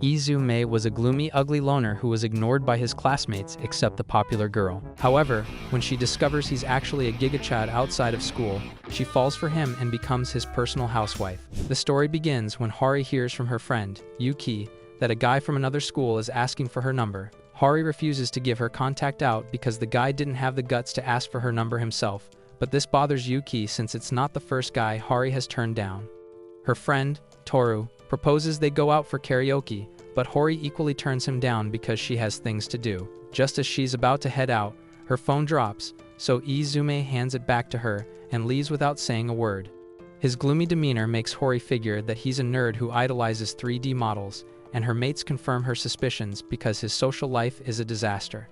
Izume was a gloomy, ugly loner who was ignored by his classmates except the popular girl. However, when she discovers he's actually a gigachad outside of school, she falls for him and becomes his personal housewife. The story begins when Hori hears from her friend, Yuki, that a guy from another school is asking for her number. Hori refuses to give her contact out because the guy didn't have the guts to ask for her number himself, but this bothers Yuki since it's not the first guy Hori has turned down. Her friend, Toru, proposes they go out for karaoke, but Hori equally turns him down because she has things to do. Just as she's about to head out, her phone drops, so Izume hands it back to her and leaves without saying a word. His gloomy demeanor makes Hori figure that he's a nerd who idolizes 3D models, and her mates confirm her suspicions because his social life is a disaster.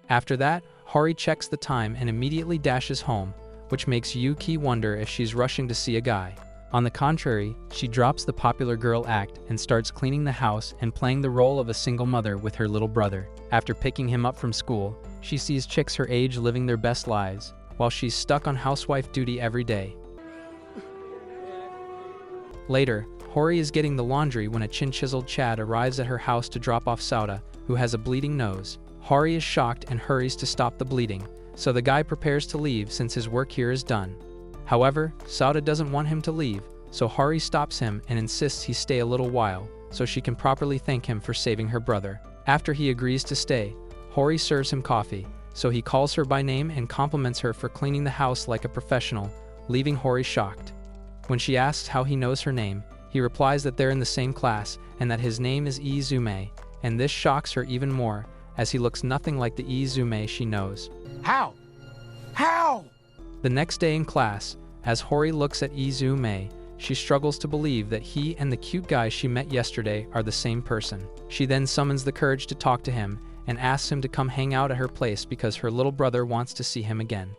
After that, Hori checks the time and immediately dashes home, which makes Yuki wonder if she's rushing to see a guy. On the contrary, she drops the popular girl act and starts cleaning the house and playing the role of a single mother with her little brother. After picking him up from school, she sees chicks her age living their best lives, while she's stuck on housewife duty every day. Later, Hori is getting the laundry when a chin-chiseled Chad arrives at her house to drop off Sauda, who has a bleeding nose. Hori is shocked and hurries to stop the bleeding, so the guy prepares to leave since his work here is done. However, Sauda doesn't want him to leave, so Hori stops him and insists he stay a little while, so she can properly thank him for saving her brother. After he agrees to stay, Hori serves him coffee, so he calls her by name and compliments her for cleaning the house like a professional, leaving Hori shocked. When she asks how he knows her name, he replies that they're in the same class and that his name is Izume, and this shocks her even more, as he looks nothing like the Izume she knows. How? How? The next day in class, as Hori looks at Izume, she struggles to believe that he and the cute guy she met yesterday are the same person. She then summons the courage to talk to him and asks him to come hang out at her place because her little brother wants to see him again.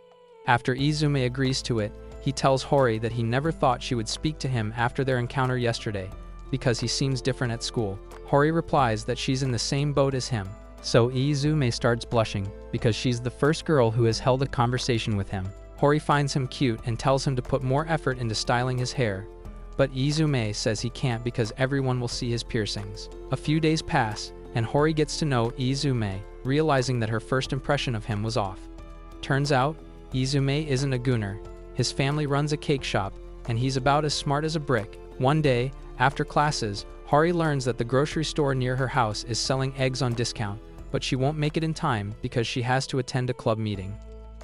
After Izume agrees to it, he tells Hori that he never thought she would speak to him after their encounter yesterday, because he seems different at school. Hori replies that she's in the same boat as him, so Izume starts blushing because she's the first girl who has held a conversation with him. Hori finds him cute and tells him to put more effort into styling his hair, but Izume says he can't because everyone will see his piercings. A few days pass, and Hori gets to know Izume, realizing that her first impression of him was off. Turns out, Izume isn't a gooner. His family runs a cake shop, and he's about as smart as a brick. One day, after classes, Hori learns that the grocery store near her house is selling eggs on discount, but she won't make it in time because she has to attend a club meeting.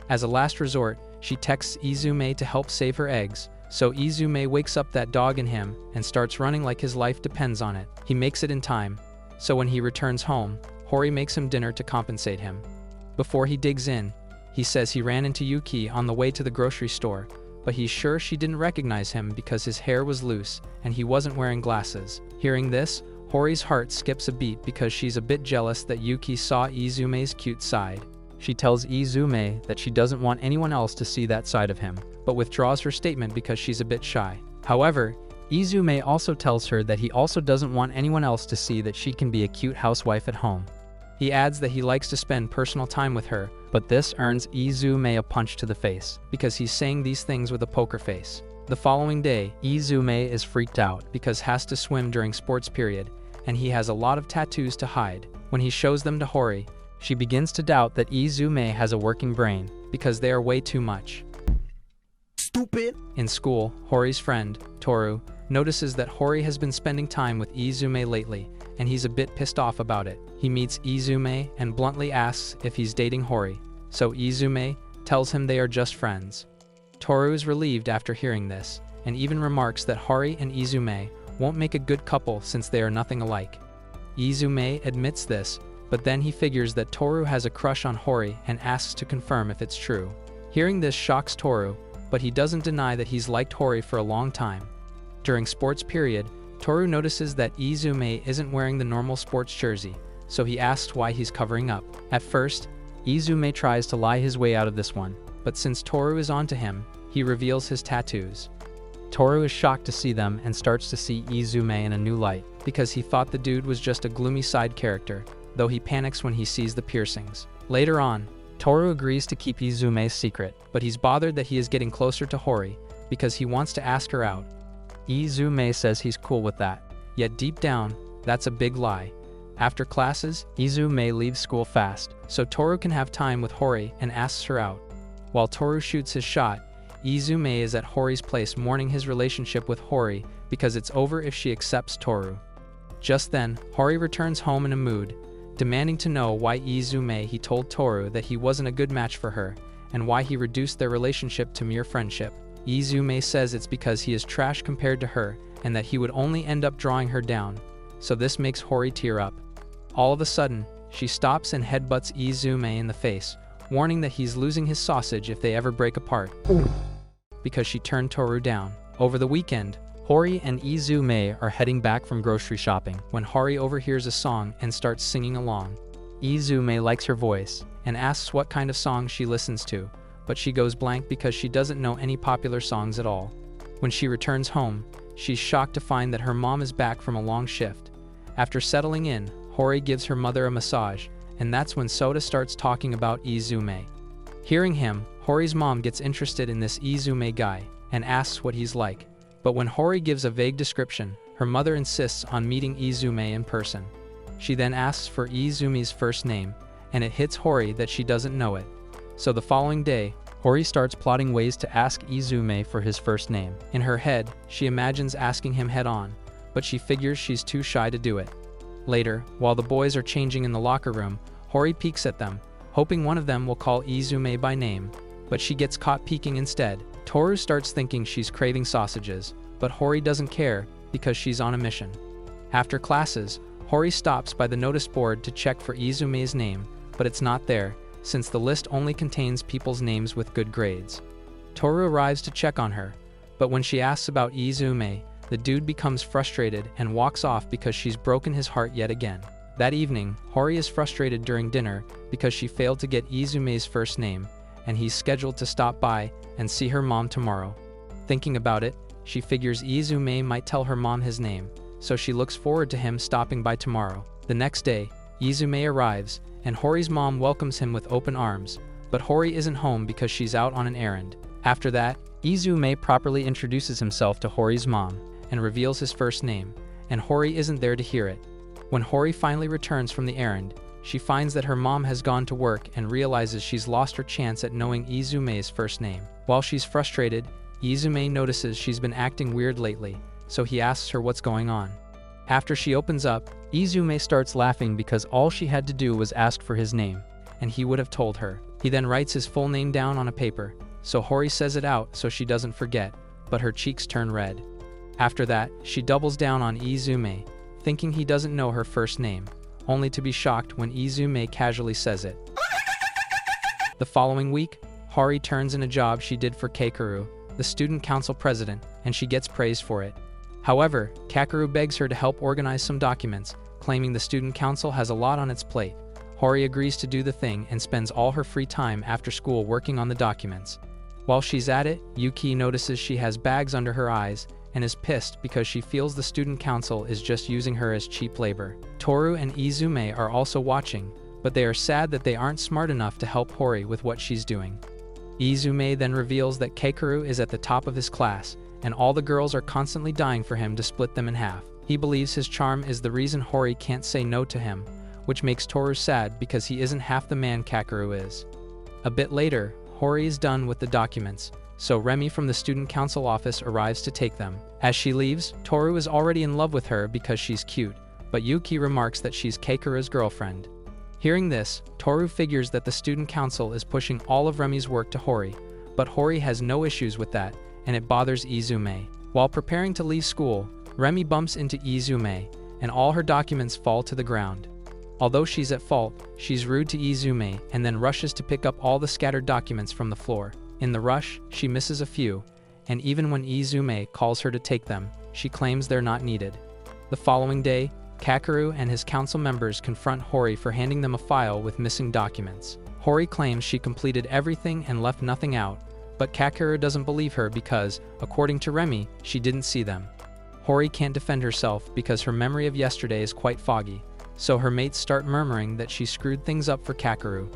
As a last resort, she texts Izume to help save her eggs, so Izume wakes up that dog in him and starts running like his life depends on it. He makes it in time, so when he returns home, Hori makes him dinner to compensate him. Before he digs in, he says he ran into Yuki on the way to the grocery store, but he's sure she didn't recognize him because his hair was loose and he wasn't wearing glasses. Hearing this, Hori's heart skips a beat because she's a bit jealous that Yuki saw Izume's cute side. She tells Izume that she doesn't want anyone else to see that side of him, but withdraws her statement because she's a bit shy. However, Izume also tells her that he also doesn't want anyone else to see that she can be a cute housewife at home. He adds that he likes to spend personal time with her, but this earns Izume a punch to the face, because he's saying these things with a poker face. The following day, Izume is freaked out because has to swim during sports period, and he has a lot of tattoos to hide. When he shows them to Hori, she begins to doubt that Izume has a working brain, because they are way too much. Stupid. In school, Hori's friend, Toru, notices that Hori has been spending time with Izume lately, and he's a bit pissed off about it. He meets Izume and bluntly asks if he's dating Hori, so Izume tells him they are just friends. Toru is relieved after hearing this, and even remarks that Hori and Izume won't make a good couple since they are nothing alike. Izume admits this, but then he figures that Toru has a crush on Hori and asks to confirm if it's true. Hearing this shocks Toru, but he doesn't deny that he's liked Hori for a long time. During sports period, Toru notices that Izume isn't wearing the normal sports jersey, so he asks why he's covering up. At first, Izume tries to lie his way out of this one, but since Toru is onto him, he reveals his tattoos. Toru is shocked to see them and starts to see Izume in a new light, because he thought the dude was just a gloomy side character, though he panics when he sees the piercings. Later on, Toru agrees to keep Izume's secret, but he's bothered that he is getting closer to Hori because he wants to ask her out. Izume says he's cool with that, yet deep down, That's a big lie. After classes, Izume leaves school fast, so Toru can have time with Hori and asks her out. While Toru shoots his shot, Izume is at Hori's place mourning his relationship with Hori because it's over if she accepts Toru. Just then, Hori returns home in a mood, demanding to know why he told Toru that he wasn't a good match for her, and why he reduced their relationship to mere friendship. Izume says it's because he is trash compared to her, and that he would only end up drawing her down, so this makes Hori tear up. All of a sudden, she stops and headbutts Izume in the face, warning that he's losing his sausage if they ever break apart, because she turned Toru down. Over the weekend, Hori and Izume are heading back from grocery shopping when Hori overhears a song and starts singing along. Izume likes her voice and asks what kind of song she listens to, but she goes blank because she doesn't know any popular songs at all. When she returns home, she's shocked to find that her mom is back from a long shift. After settling in, Hori gives her mother a massage, and that's when Sota starts talking about Izume. Hearing him, Hori's mom gets interested in this Izume guy and asks what he's like. But when Hori gives a vague description, her mother insists on meeting Izume in person. She then asks for Izume's first name, and it hits Hori that she doesn't know it. So the following day, Hori starts plotting ways to ask Izume for his first name. In her head, she imagines asking him head-on, but she figures she's too shy to do it. Later, while the boys are changing in the locker room, Hori peeks at them, hoping one of them will call Izume by name, but she gets caught peeking instead. Toru starts thinking she's craving sausages, but Hori doesn't care because she's on a mission. After classes, Hori stops by the notice board to check for Izume's name, but it's not there, since the list only contains people's names with good grades. Toru arrives to check on her, but when she asks about Izume, the dude becomes frustrated and walks off because she's broken his heart yet again. That evening, Hori is frustrated during dinner because she failed to get Izume's first name, and he's scheduled to stop by and see her mom tomorrow. Thinking about it, she figures Izume might tell her mom his name, so she looks forward to him stopping by tomorrow. The next day, Izume arrives, and Hori's mom welcomes him with open arms, but Hori isn't home because she's out on an errand. After that, Izume properly introduces himself to Hori's mom and reveals his first name, and Hori isn't there to hear it. When Hori finally returns from the errand, she finds that her mom has gone to work and realizes she's lost her chance at knowing Izume's first name. While she's frustrated, Izume notices she's been acting weird lately, so he asks her what's going on. After she opens up, Izume starts laughing because all she had to do was ask for his name, and he would have told her. He then writes his full name down on a paper, so Hori says it out so she doesn't forget, but her cheeks turn red. After that, she doubles down on Izume, thinking he doesn't know her first name, only to be shocked when Izume casually says it. The following week, Hori turns in a job she did for Kakeru, the student council president, and she gets praised for it. However, Kakeru begs her to help organize some documents, claiming the student council has a lot on its plate. Hori agrees to do the thing and spends all her free time after school working on the documents. While she's at it, Yuki notices she has bags under her eyes and is pissed because she feels the student council is just using her as cheap labor. Toru and Izume are also watching, but they are sad that they aren't smart enough to help Hori with what she's doing. Izume then reveals that Kakeru is at the top of his class, and all the girls are constantly dying for him to split them in half. He believes his charm is the reason Hori can't say no to him, which makes Toru sad because he isn't half the man Kakeru is. A bit later, Hori is done with the documents, so Remy from the student council office arrives to take them. As she leaves, Toru is already in love with her because she's cute, but Yuki remarks that she's Kakeru's girlfriend. Hearing this, Toru figures that the student council is pushing all of Remy's work to Hori, but Hori has no issues with that, and it bothers Izume. While preparing to leave school, Remy bumps into Izume, and all her documents fall to the ground. Although she's at fault, she's rude to Izume and then rushes to pick up all the scattered documents from the floor. In the rush, she misses a few, and even when Izume calls her to take them, she claims they're not needed. The following day, Kakeru and his council members confront Hori for handing them a file with missing documents. Hori claims she completed everything and left nothing out, but Kakeru doesn't believe her because, according to Remy, she didn't see them. Hori can't defend herself because her memory of yesterday is quite foggy, so her mates start murmuring that she screwed things up for Kakeru.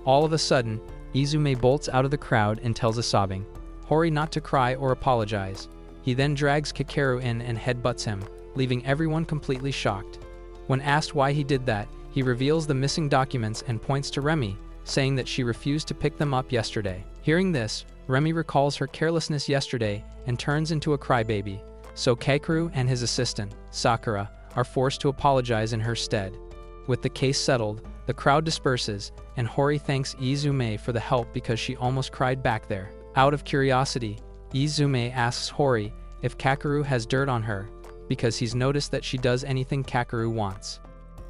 All of a sudden, Izume bolts out of the crowd and tells a sobbing Hori not to cry or apologize. He then drags Kakeru in and headbutts him, leaving everyone completely shocked. When asked why he did that, he reveals the missing documents and points to Remy, saying that she refused to pick them up yesterday. Hearing this, Remy recalls her carelessness yesterday and turns into a crybaby, so Kakeru and his assistant, Sakura, are forced to apologize in her stead. With the case settled, the crowd disperses, and Hori thanks Izume for the help because she almost cried back there. Out of curiosity, Izume asks Hori if Kakeru has dirt on her, because he's noticed that she does anything Kakeru wants.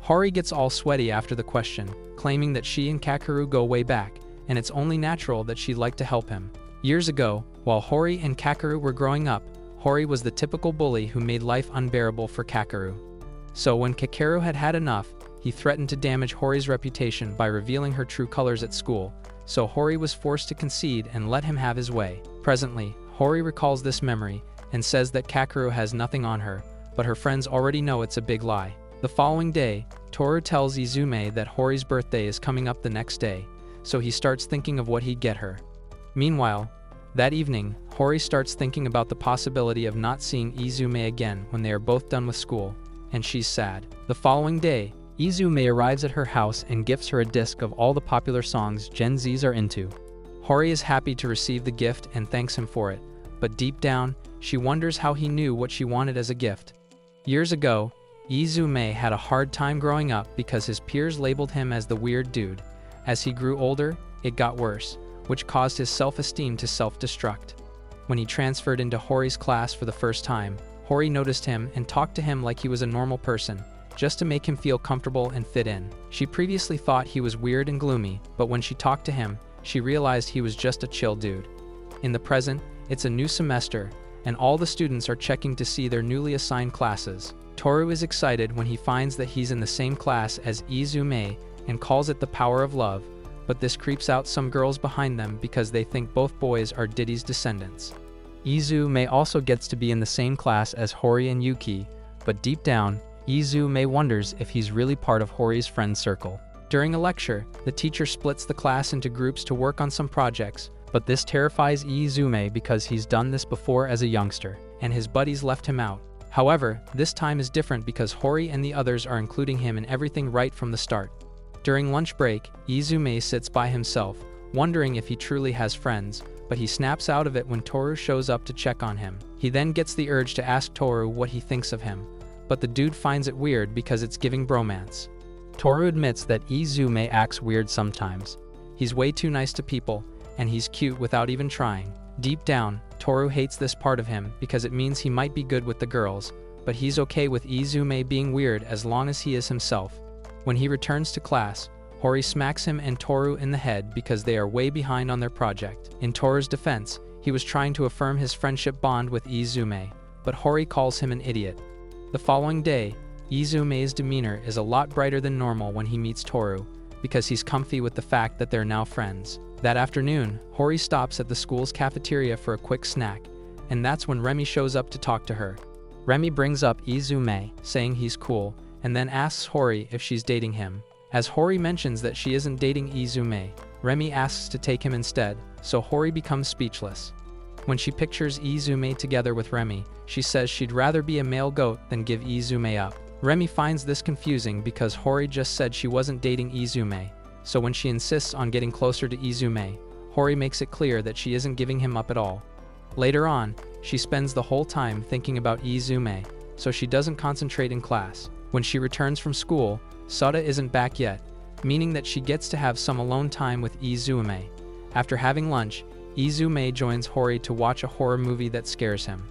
Hori gets all sweaty after the question, claiming that she and Kakeru go way back, and it's only natural that she'd like to help him. Years ago, while Hori and Kakeru were growing up, Hori was the typical bully who made life unbearable for Kakeru. So when Kakeru had had enough, he threatened to damage Hori's reputation by revealing her true colors at school, so Hori was forced to concede and let him have his way. Presently, Hori recalls this memory and says that Kakeru has nothing on her, but her friends already know it's a big lie. The following day, Toru tells Izume that Hori's birthday is coming up the next day, so he starts thinking of what he'd get her. Meanwhile, that evening, Hori starts thinking about the possibility of not seeing Izume again when they are both done with school, and she's sad. The following day, Izume arrives at her house and gifts her a disc of all the popular songs Gen Zs are into. Hori is happy to receive the gift and thanks him for it, but deep down, she wonders how he knew what she wanted as a gift. Years ago, Izume had a hard time growing up because his peers labeled him as the weird dude. As he grew older, it got worse, which caused his self-esteem to self-destruct. When he transferred into Hori's class for the first time, Hori noticed him and talked to him like he was a normal person, just to make him feel comfortable and fit in. She previously thought he was weird and gloomy, but when she talked to him, she realized he was just a chill dude. In the present, it's a new semester, and all the students are checking to see their newly assigned classes. Toru is excited when he finds that he's in the same class as Izume and calls it the power of love, but this creeps out some girls behind them because they think both boys are Diddy's descendants. Izume also gets to be in the same class as Hori and Yuki, but deep down, Izume wonders if he's really part of Hori's friend circle. During a lecture, the teacher splits the class into groups to work on some projects, but this terrifies Izume because he's done this before as a youngster, and his buddies left him out. However, this time is different because Hori and the others are including him in everything right from the start. During lunch break, Izume sits by himself, wondering if he truly has friends, but he snaps out of it when Toru shows up to check on him. He then gets the urge to ask Toru what he thinks of him, but the dude finds it weird because it's giving bromance. Toru admits that Izume acts weird sometimes. He's way too nice to people, and he's cute without even trying. Deep down, Toru hates this part of him because it means he might be good with the girls, but he's okay with Izume being weird as long as he is himself. When he returns to class, Hori smacks him and Toru in the head because they are way behind on their project. In Toru's defense, he was trying to affirm his friendship bond with Izume, but Hori calls him an idiot. The following day, Izume's demeanor is a lot brighter than normal when he meets Toru, because he's comfy with the fact that they're now friends. That afternoon, Hori stops at the school's cafeteria for a quick snack, and that's when Remy shows up to talk to her. Remy brings up Izume, saying he's cool, and then asks Hori if she's dating him. As Hori mentions that she isn't dating Izume, Remy asks to take him instead, so Hori becomes speechless. When she pictures Izume together with Remy, she says she'd rather be a male goat than give Izume up. Remy finds this confusing because Hori just said she wasn't dating Izume, so when she insists on getting closer to Izume, Hori makes it clear that she isn't giving him up at all. Later on, she spends the whole time thinking about Izume, so she doesn't concentrate in class. When she returns from school, Sada isn't back yet, meaning that she gets to have some alone time with Izume. After having lunch, Izume joins Hori to watch a horror movie that scares him.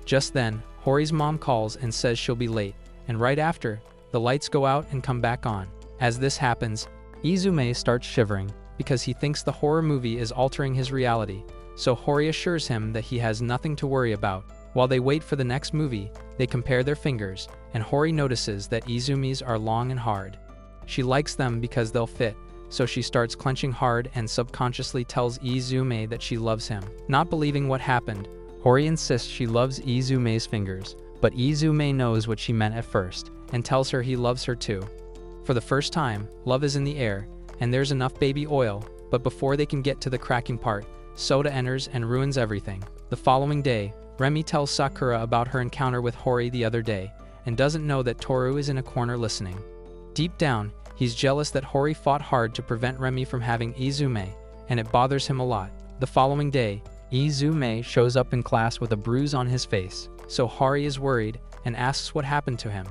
Just then, Hori's mom calls and says she'll be late, and right after, the lights go out and come back on. As this happens, Izume starts shivering because he thinks the horror movie is altering his reality, so Hori assures him that he has nothing to worry about. While they wait for the next movie, they compare their fingers, and Hori notices that Izume's are long and hard. She likes them because they'll fit, so she starts clenching hard and subconsciously tells Izume that she loves him. Not believing what happened, Hori insists she loves Izume's fingers, but Izume knows what she meant at first, and tells her he loves her too. For the first time, love is in the air, and there's enough baby oil, but before they can get to the cracking part, Soda enters and ruins everything. The following day, Remy tells Sakura about her encounter with Hori the other day, and doesn't know that Toru is in a corner listening. Deep down, he's jealous that Hori fought hard to prevent Remy from having Izume, and it bothers him a lot. The following day, Izume shows up in class with a bruise on his face, so Hori is worried and asks what happened to him.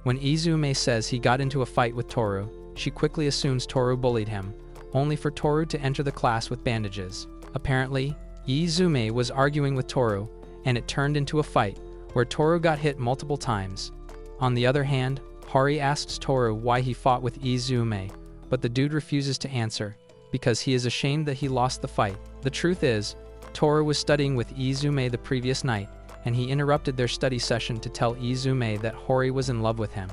When Izume says he got into a fight with Toru, she quickly assumes Toru bullied him, only for Toru to enter the class with bandages. Apparently, Izume was arguing with Toru, and it turned into a fight, where Toru got hit multiple times. On the other hand, Hori asks Toru why he fought with Izume, but the dude refuses to answer, because he is ashamed that he lost the fight. The truth is, Toru was studying with Izume the previous night, and he interrupted their study session to tell Izume that Hori was in love with him.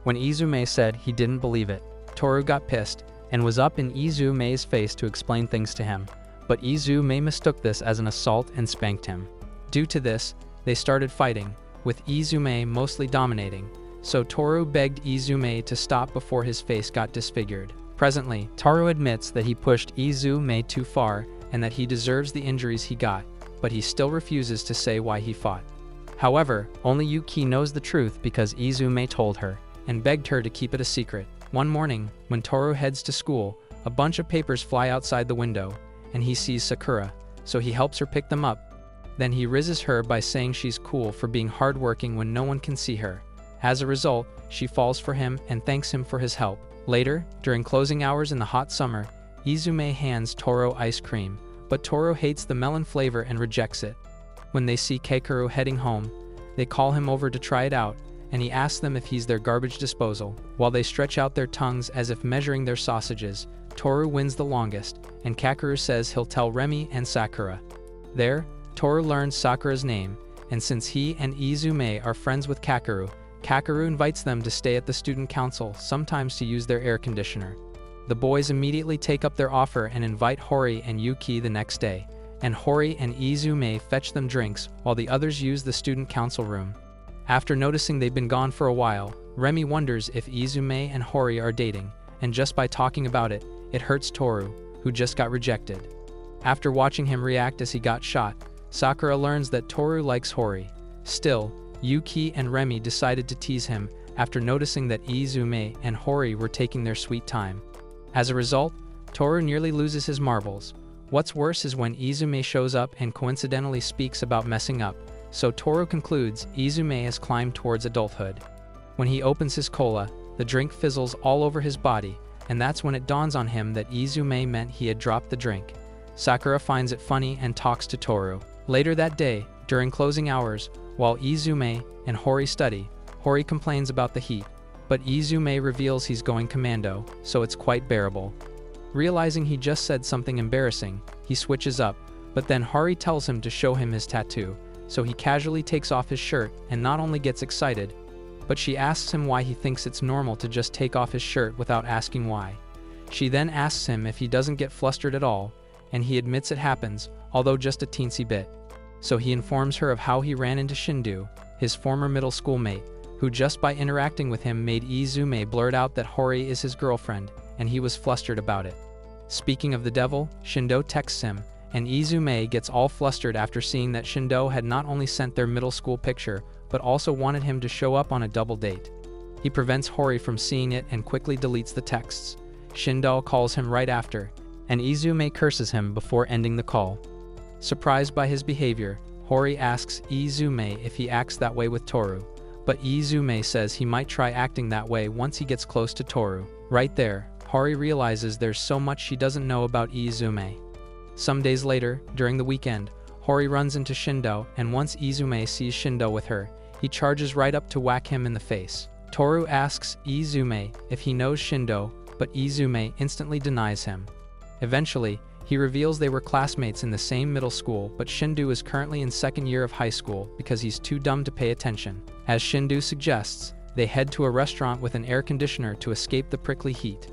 When Izume said he didn't believe it, Toru got pissed and was up in Izume's face to explain things to him, but Izume mistook this as an assault and spanked him. Due to this, they started fighting, with Izume mostly dominating, so Toru begged Izume to stop before his face got disfigured. Presently, Toru admits that he pushed Izume too far and that he deserves the injuries he got, but he still refuses to say why he fought. However, only Yuki knows the truth because Izume told her, and begged her to keep it a secret. One morning, when Toru heads to school, a bunch of papers fly outside the window, and he sees Sakura, so he helps her pick them up. Then he rizzes her by saying she's cool for being hardworking when no one can see her. As a result, she falls for him and thanks him for his help. Later, during closing hours in the hot summer, Izume hands Toru ice cream, but Toru hates the melon flavor and rejects it. When they see Keikaru heading home, they call him over to try it out, and he asks them if he's their garbage disposal. While they stretch out their tongues as if measuring their sausages, Toru wins the longest, and Kakeru says he'll tell Remy and Sakura. There, Toru learns Sakura's name, and since he and Izume are friends with Kakeru, Kakeru invites them to stay at the student council, sometimes to use their air conditioner. The boys immediately take up their offer and invite Hori and Yuki the next day, and Hori and Izume fetch them drinks while the others use the student council room. After noticing they've been gone for a while, Remy wonders if Izume and Hori are dating, and just by talking about it, it hurts Toru, who just got rejected. After watching him react as he got shot, Sakura learns that Toru likes Hori. Still, Yuki and Remy decided to tease him after noticing that Izume and Hori were taking their sweet time. As a result, Toru nearly loses his marbles. What's worse is when Izume shows up and coincidentally speaks about messing up, so Toru concludes Izume has climbed towards adulthood. When he opens his cola, the drink fizzles all over his body, and that's when it dawns on him that Izume meant he had dropped the drink. Sakura finds it funny and talks to Toru. Later that day, during closing hours, while Izume and Hori study, Hori complains about the heat, but Izume reveals he's going commando, so it's quite bearable. Realizing he just said something embarrassing, he switches up, but then Hori tells him to show him his tattoo, so he casually takes off his shirt and not only gets excited, but she asks him why he thinks it's normal to just take off his shirt without asking why. She then asks him if he doesn't get flustered at all, and he admits it happens, although just a teensy bit. So he informs her of how he ran into Shindu, his former middle school mate, who just by interacting with him made Izume blurt out that Hori is his girlfriend, and he was flustered about it. Speaking of the devil, Shindo texts him, and Izume gets all flustered after seeing that Shindo had not only sent their middle school picture, but also wanted him to show up on a double date. He prevents Hori from seeing it and quickly deletes the texts. Shindo calls him right after, and Izume curses him before ending the call. Surprised by his behavior, Hori asks Izume if he acts that way with Toru, but Izume says he might try acting that way once he gets close to Toru. Right there, Hori realizes there's so much she doesn't know about Izume. Some days later, during the weekend, Hori runs into Shindo, and once Izume sees Shindo with her, he charges right up to whack him in the face. Toru asks Izume if he knows Shindo, but Izume instantly denies him. Eventually, he reveals they were classmates in the same middle school, but Shindu is currently in second year of high school because he's too dumb to pay attention. As Shindu suggests, they head to a restaurant with an air conditioner to escape the prickly heat.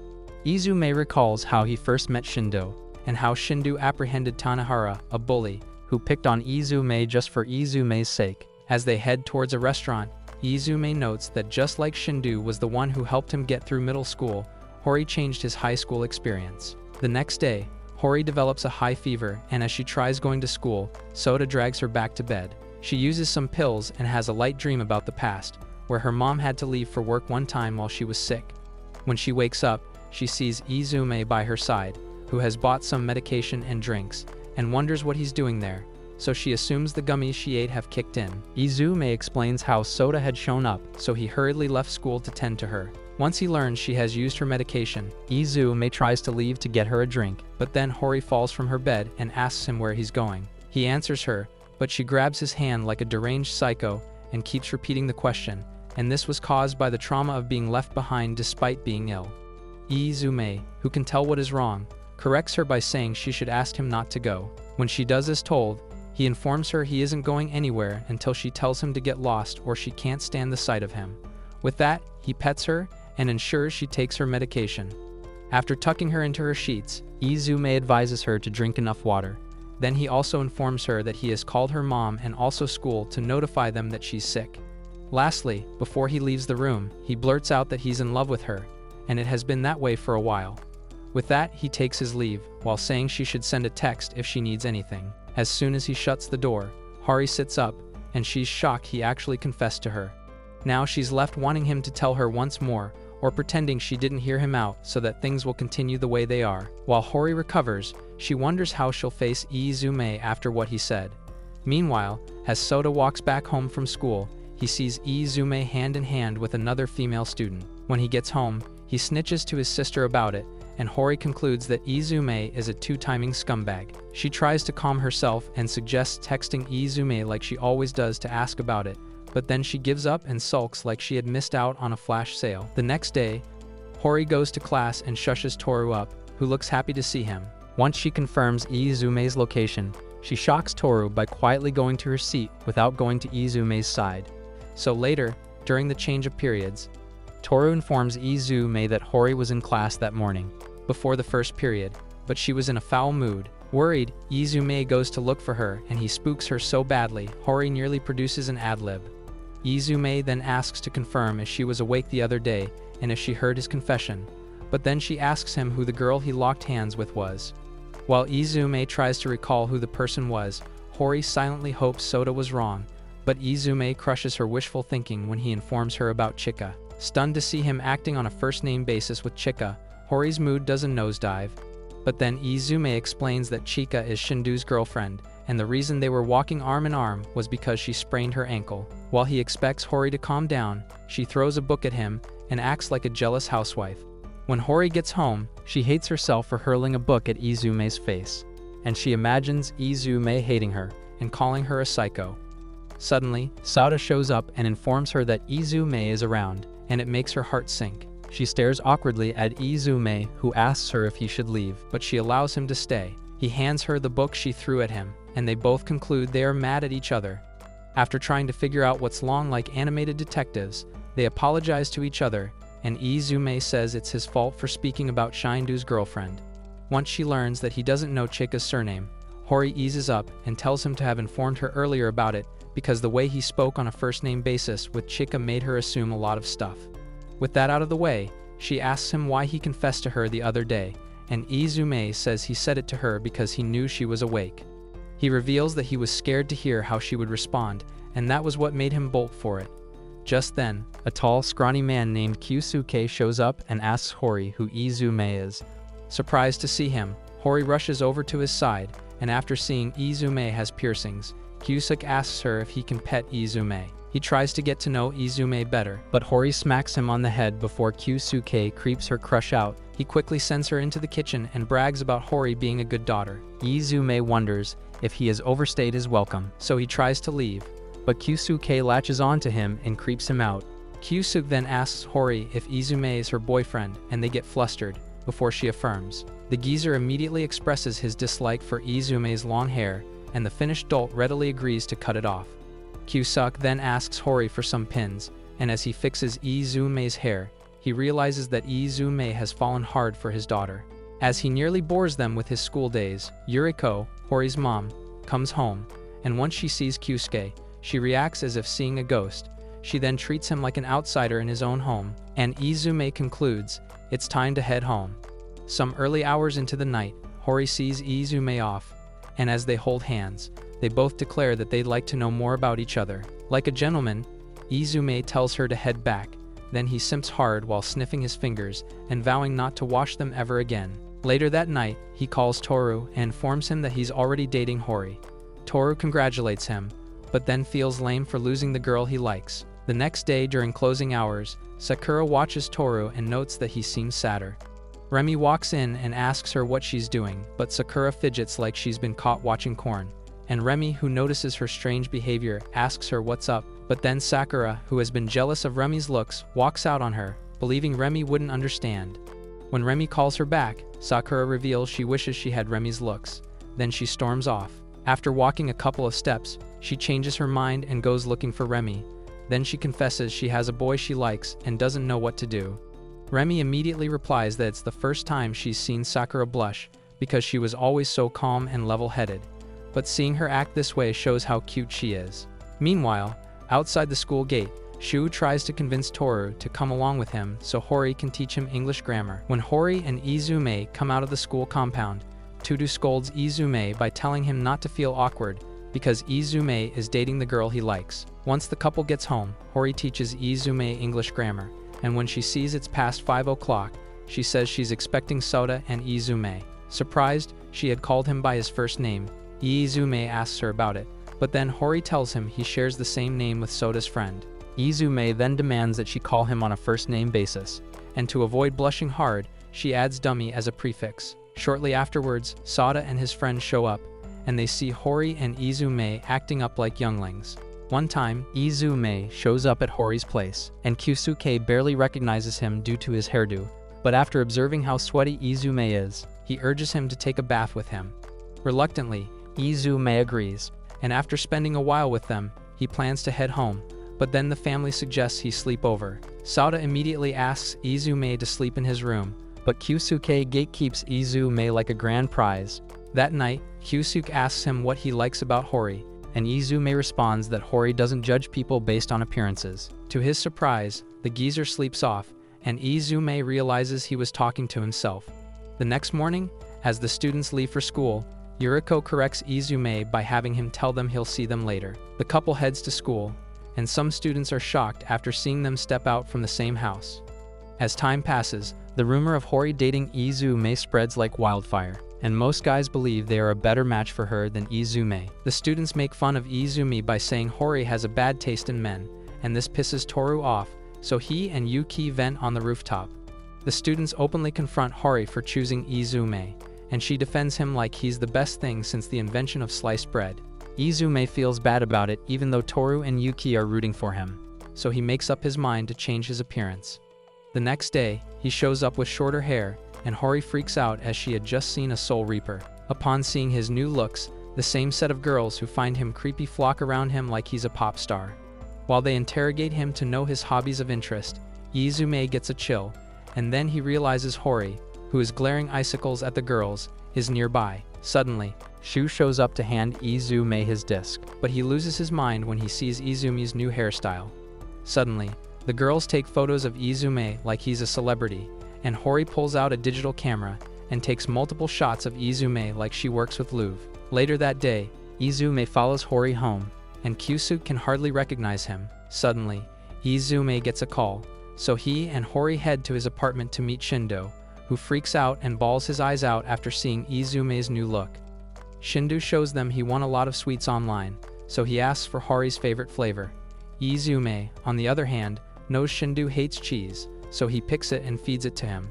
Izume recalls how he first met Shindo, and how Shindu apprehended Tanahara, a bully, who picked on Izume just for Izume's sake. As they head towards a restaurant, Izume notes that just like Shindu was the one who helped him get through middle school, Hori changed his high school experience. The next day, Hori develops a high fever, and as she tries going to school, Soda drags her back to bed. She uses some pills and has a light dream about the past, where her mom had to leave for work one time while she was sick. When she wakes up, she sees Izume by her side, who has bought some medication and drinks, and wonders what he's doing there, so she assumes the gummies she ate have kicked in. Izume explains how Soda had shown up, so he hurriedly left school to tend to her. Once he learns she has used her medication, Izume tries to leave to get her a drink, but then Hori falls from her bed and asks him where he's going. He answers her, but she grabs his hand like a deranged psycho and keeps repeating the question, and this was caused by the trauma of being left behind despite being ill. Izume, who can tell what is wrong, corrects her by saying she should ask him not to go. When she does as told, he informs her he isn't going anywhere until she tells him to get lost or she can't stand the sight of him. With that, he pets her and ensures she takes her medication. After tucking her into her sheets, Izume advises her to drink enough water. Then he also informs her that he has called her mom and also school to notify them that she's sick. Lastly, before he leaves the room, he blurts out that he's in love with her, and it has been that way for a while. With that, he takes his leave, while saying she should send a text if she needs anything. As soon as he shuts the door, Hari sits up, and she's shocked he actually confessed to her. Now she's left wanting him to tell her once more, or pretending she didn't hear him out so that things will continue the way they are. While Hori recovers, she wonders how she'll face Izume after what he said. Meanwhile, as Soda walks back home from school, he sees Izume hand in hand with another female student. When he gets home, he snitches to his sister about it, and Hori concludes that Izume is a two-timing scumbag. She tries to calm herself and suggests texting Izume like she always does to ask about it, but then she gives up and sulks like she had missed out on a flash sale. The next day, Hori goes to class and shushes Toru up, who looks happy to see him. Once she confirms Izume's location, she shocks Toru by quietly going to her seat without going to Izume's side. So later, during the change of periods, Toru informs Izume that Hori was in class that morning, before the first period, but she was in a foul mood. Worried, Izume goes to look for her and he spooks her so badly, Hori nearly produces an ad-lib. Izume then asks to confirm if she was awake the other day and if she heard his confession, but then she asks him who the girl he locked hands with was. While Izume tries to recall who the person was, Hori silently hopes Soda was wrong, but Izume crushes her wishful thinking when he informs her about Chika. Stunned to see him acting on a first-name basis with Chika, Hori's mood does a nosedive. But then Izume explains that Chika is Shindu's girlfriend, and the reason they were walking arm in arm was because she sprained her ankle. While he expects Hori to calm down, she throws a book at him and acts like a jealous housewife. When Hori gets home, she hates herself for hurling a book at Izume's face, and she imagines Izume hating her and calling her a psycho. Suddenly, Soda shows up and informs her that Izume is around, and it makes her heart sink. She stares awkwardly at Izume, who asks her if he should leave, but she allows him to stay. He hands her the book she threw at him, and they both conclude they are mad at each other. After trying to figure out what's long like animated detectives, they apologize to each other, and Izume says it's his fault for speaking about Shindu's girlfriend. Once she learns that he doesn't know Chika's surname, Hori eases up and tells him to have informed her earlier about it because the way he spoke on a first-name basis with Chika made her assume a lot of stuff. With that out of the way, she asks him why he confessed to her the other day, and Izume says he said it to her because he knew she was awake. He reveals that he was scared to hear how she would respond, and that was what made him bolt for it. Just then, a tall, scrawny man named Kyusuke shows up and asks Hori who Izume is. Surprised to see him, Hori rushes over to his side, and after seeing Izume has piercings, Kyusuke asks her if he can pet Izume. He tries to get to know Izume better, but Hori smacks him on the head before Kyusuke creeps her crush out. He quickly sends her into the kitchen and brags about Hori being a good daughter. Izume wonders if he has overstayed his welcome, so he tries to leave, but Kyusuke latches onto him and creeps him out. Kyusuke then asks Hori if Izume is her boyfriend, and they get flustered, before she affirms. The geezer immediately expresses his dislike for Izume's long hair, and the finished dolt readily agrees to cut it off. Kyusuke then asks Hori for some pins, and as he fixes Izume's hair, he realizes that Izume has fallen hard for his daughter. As he nearly bores them with his school days, Yuriko, Hori's mom, comes home, and once she sees Kyusuke, she reacts as if seeing a ghost. She then treats him like an outsider in his own home, and Izume concludes it's time to head home. Some early hours into the night, Hori sees Izume off, and as they hold hands, they both declare that they'd like to know more about each other. Like a gentleman, Izume tells her to head back. Then he simps hard while sniffing his fingers and vowing not to wash them ever again. Later that night, he calls Toru and informs him that he's already dating Hori. Toru congratulates him, but then feels lame for losing the girl he likes. The next day during closing hours, Sakura watches Toru and notes that he seems sadder. Remi walks in and asks her what she's doing, but Sakura fidgets like she's been caught watching porn. And Remi, who notices her strange behavior, asks her what's up, but then Sakura, who has been jealous of Remi's looks, walks out on her, believing Remi wouldn't understand. When Remi calls her back, Sakura reveals she wishes she had Remi's looks. Then she storms off. After walking a couple of steps, she changes her mind and goes looking for Remi. Then she confesses she has a boy she likes and doesn't know what to do. Remi immediately replies that it's the first time she's seen Sakura blush, because she was always so calm and level-headed. But seeing her act this way shows how cute she is. Meanwhile, outside the school gate, Shu tries to convince Toru to come along with him so Hori can teach him English grammar. When Hori and Izume come out of the school compound, Tudu scolds Izume by telling him not to feel awkward because Izume is dating the girl he likes. Once the couple gets home, Hori teaches Izume English grammar, and when she sees it's past 5 o'clock, she says she's expecting Soda and Izume. Surprised, she had called him by his first name. Izume asks her about it, but then Hori tells him he shares the same name with Soda's friend. Izume then demands that she call him on a first-name basis, and to avoid blushing hard, she adds dummy as a prefix. Shortly afterwards, Soda and his friend show up, and they see Hori and Izume acting up like younglings. One time, Izume shows up at Hori's place, and Kyusuke barely recognizes him due to his hairdo, but after observing how sweaty Izume is, he urges him to take a bath with him. Reluctantly, Izume agrees, and after spending a while with them, he plans to head home, but then the family suggests he sleep over. Soda immediately asks Izume to sleep in his room, but Kyusuke gatekeeps Izume like a grand prize. That night, Kyusuke asks him what he likes about Hori, and Izume responds that Hori doesn't judge people based on appearances. To his surprise, the geezer sleeps off, and Izume realizes he was talking to himself. The next morning, as the students leave for school, Yuriko corrects Izume by having him tell them he'll see them later. The couple heads to school, and some students are shocked after seeing them step out from the same house. As time passes, the rumor of Hori dating Izume spreads like wildfire, and most guys believe they are a better match for her than Izume. The students make fun of Izume by saying Hori has a bad taste in men, and this pisses Toru off, so he and Yuki vent on the rooftop. The students openly confront Hori for choosing Izume, and she defends him like he's the best thing since the invention of sliced bread. Izume feels bad about it even though Toru and Yuki are rooting for him, so he makes up his mind to change his appearance. The next day, he shows up with shorter hair, and Hori freaks out as she had just seen a Soul Reaper. Upon seeing his new looks, the same set of girls who find him creepy flock around him like he's a pop star. While they interrogate him to know his hobbies of interest, Izume gets a chill, and then he realizes Hori, who is glaring icicles at the girls, is nearby. Suddenly, Shu shows up to hand Izume his disc, but he loses his mind when he sees Izume's new hairstyle. Suddenly, the girls take photos of Izume like he's a celebrity, and Hori pulls out a digital camera and takes multiple shots of Izume like she works with Louvre. Later that day, Izume follows Hori home, and Kyusuke can hardly recognize him. Suddenly, Izume gets a call, so he and Hori head to his apartment to meet Shindo, who freaks out and bawls his eyes out after seeing Izume's new look. Shindo shows them he won a lot of sweets online, so he asks for Hori's favorite flavor. Izume, on the other hand, knows Shindo hates cheese, so he picks it and feeds it to him.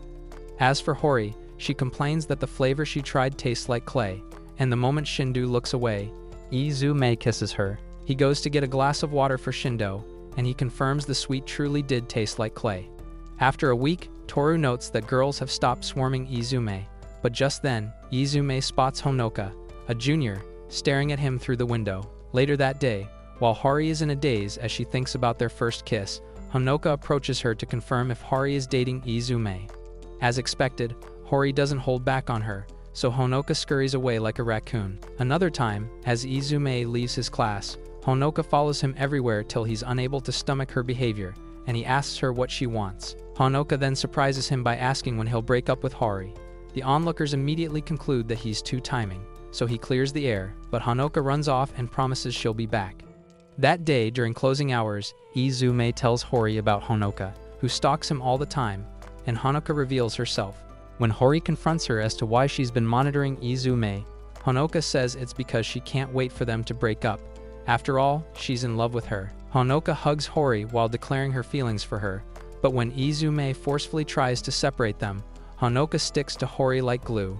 As for Hori, she complains that the flavor she tried tastes like clay, and the moment Shindo looks away, Izume kisses her. He goes to get a glass of water for Shindo, and he confirms the sweet truly did taste like clay. After a week, Toru notes that girls have stopped swarming Izume, but just then, Izume spots Honoka, a junior, staring at him through the window. Later that day, while Hori is in a daze as she thinks about their first kiss, Honoka approaches her to confirm if Hori is dating Izume. As expected, Hori doesn't hold back on her, so Honoka scurries away like a raccoon. Another time, as Izume leaves his class, Honoka follows him everywhere till he's unable to stomach her behavior, and he asks her what she wants. Honoka then surprises him by asking when he'll break up with Hori. The onlookers immediately conclude that he's too timing, so he clears the air, but Honoka runs off and promises she'll be back. That day, during closing hours, Izume tells Hori about Honoka, who stalks him all the time, and Honoka reveals herself. When Hori confronts her as to why she's been monitoring Izume, Honoka says it's because she can't wait for them to break up. After all, she's in love with her. Honoka hugs Hori while declaring her feelings for her, but when Izume forcefully tries to separate them, Honoka sticks to Hori like glue.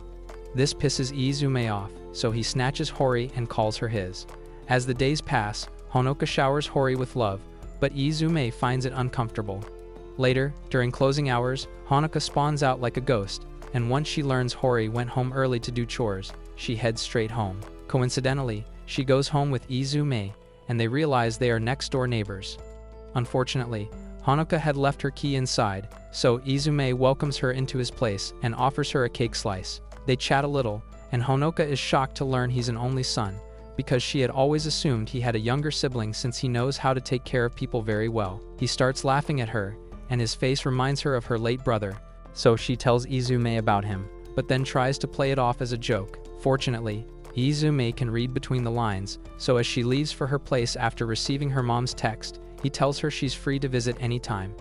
This pisses Izume off, so he snatches Hori and calls her his. As the days pass, Honoka showers Hori with love, but Izume finds it uncomfortable. Later, during closing hours, Honoka spawns out like a ghost, and once she learns Hori went home early to do chores, she heads straight home. Coincidentally, she goes home with Izume, and they realize they are next-door neighbors. Unfortunately, Honoka had left her key inside, so Izume welcomes her into his place and offers her a cake slice. They chat a little, and Honoka is shocked to learn he's an only son, because she had always assumed he had a younger sibling since he knows how to take care of people very well. He starts laughing at her, and his face reminds her of her late brother, so she tells Izume about him, but then tries to play it off as a joke. Fortunately, Izume can read between the lines, so as she leaves for her place after receiving her mom's text, he tells her she's free to visit anytime.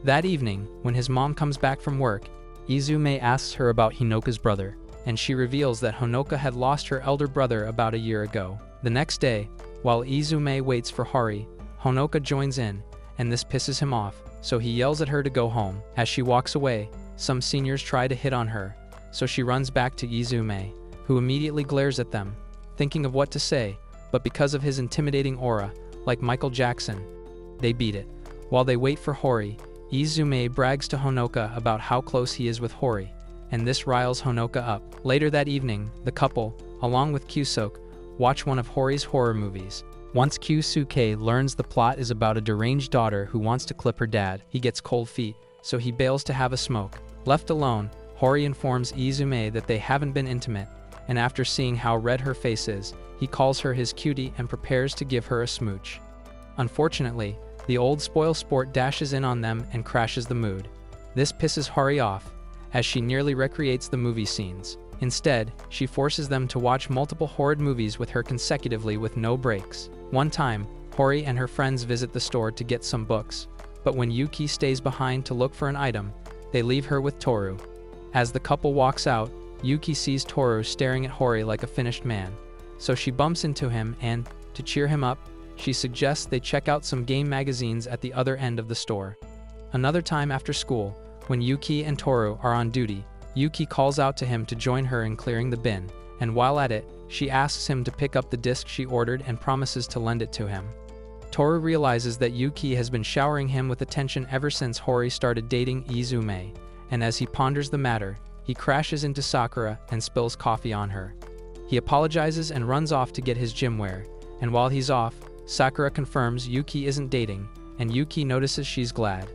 That evening, when his mom comes back from work, Izume asks her about Hinoka's brother, and she reveals that Honoka had lost her elder brother about a year ago. The next day, while Izume waits for Hori, Honoka joins in, and this pisses him off, so he yells at her to go home. As she walks away, some seniors try to hit on her, so she runs back to Izume, who immediately glares at them, thinking of what to say, but because of his intimidating aura, like Michael Jackson, they beat it. While they wait for Hori, Izume brags to Honoka about how close he is with Hori, and this riles Honoka up. Later that evening, the couple, along with Kyusuke, watch one of Hori's horror movies. Once Kyusuke learns the plot is about a deranged daughter who wants to clip her dad, he gets cold feet, so he bails to have a smoke. Left alone, Hori informs Izume that they haven't been intimate, and after seeing how red her face is, he calls her his cutie and prepares to give her a smooch. Unfortunately, the old spoilsport dashes in on them and crashes the mood. This pisses Hori off, as she nearly recreates the movie scenes. Instead, she forces them to watch multiple horrid movies with her consecutively with no breaks. One time, Hori and her friends visit the store to get some books, but when Yuki stays behind to look for an item, they leave her with Toru. As the couple walks out, Yuki sees Toru staring at Hori like a finished man, so she bumps into him and, to cheer him up, she suggests they check out some game magazines at the other end of the store. Another time after school, when Yuki and Toru are on duty, Yuki calls out to him to join her in clearing the bin, and while at it, she asks him to pick up the disc she ordered and promises to lend it to him. Toru realizes that Yuki has been showering him with attention ever since Hori started dating Izume, and as he ponders the matter, he crashes into Sakura and spills coffee on her. He apologizes and runs off to get his gym wear, and while he's off, Sakura confirms Yuki isn't dating, and Yuki notices she's glad.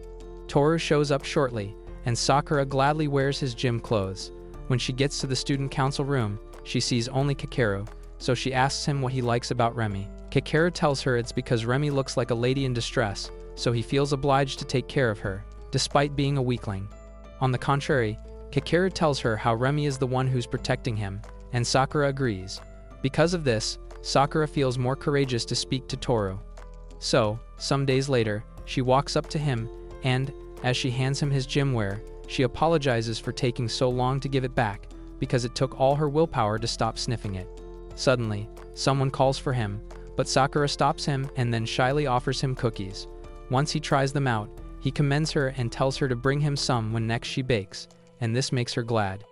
Toru shows up shortly, and Sakura gladly wears his gym clothes. When she gets to the student council room, she sees only Kakeru, so she asks him what he likes about Remi. Kakeru tells her it's because Remi looks like a lady in distress, so he feels obliged to take care of her, despite being a weakling. On the contrary, Kakeru tells her how Remi is the one who's protecting him, and Sakura agrees. Because of this, Sakura feels more courageous to speak to Toru. So, some days later, she walks up to him, and, as she hands him his gym wear, she apologizes for taking so long to give it back, because it took all her willpower to stop sniffing it. Suddenly, someone calls for him, but Sakura stops him and then shyly offers him cookies. Once he tries them out, he commends her and tells her to bring him some when next she bakes, and this makes her glad.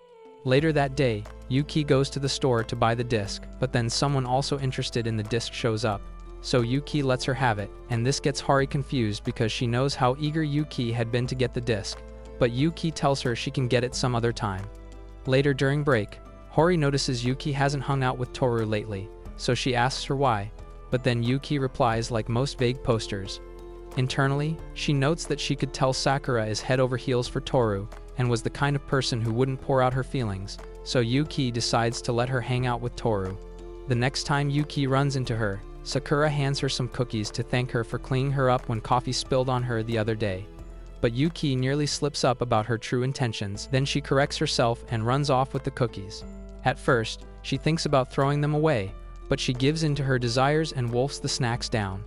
Later that day, Yuki goes to the store to buy the disc, but then someone also interested in the disc shows up. So Yuki lets her have it, and this gets Hori confused because she knows how eager Yuki had been to get the disc, but Yuki tells her she can get it some other time. Later during break, Hori notices Yuki hasn't hung out with Toru lately, so she asks her why, but then Yuki replies like most vague posters. Internally, she notes that she could tell Sakura is head over heels for Toru, and was the kind of person who wouldn't pour out her feelings, so Yuki decides to let her hang out with Toru. The next time Yuki runs into her, Sakura hands her some cookies to thank her for cleaning her up when coffee spilled on her the other day. But Yuki nearly slips up about her true intentions, then she corrects herself and runs off with the cookies. At first, she thinks about throwing them away, but she gives in to her desires and wolfs the snacks down.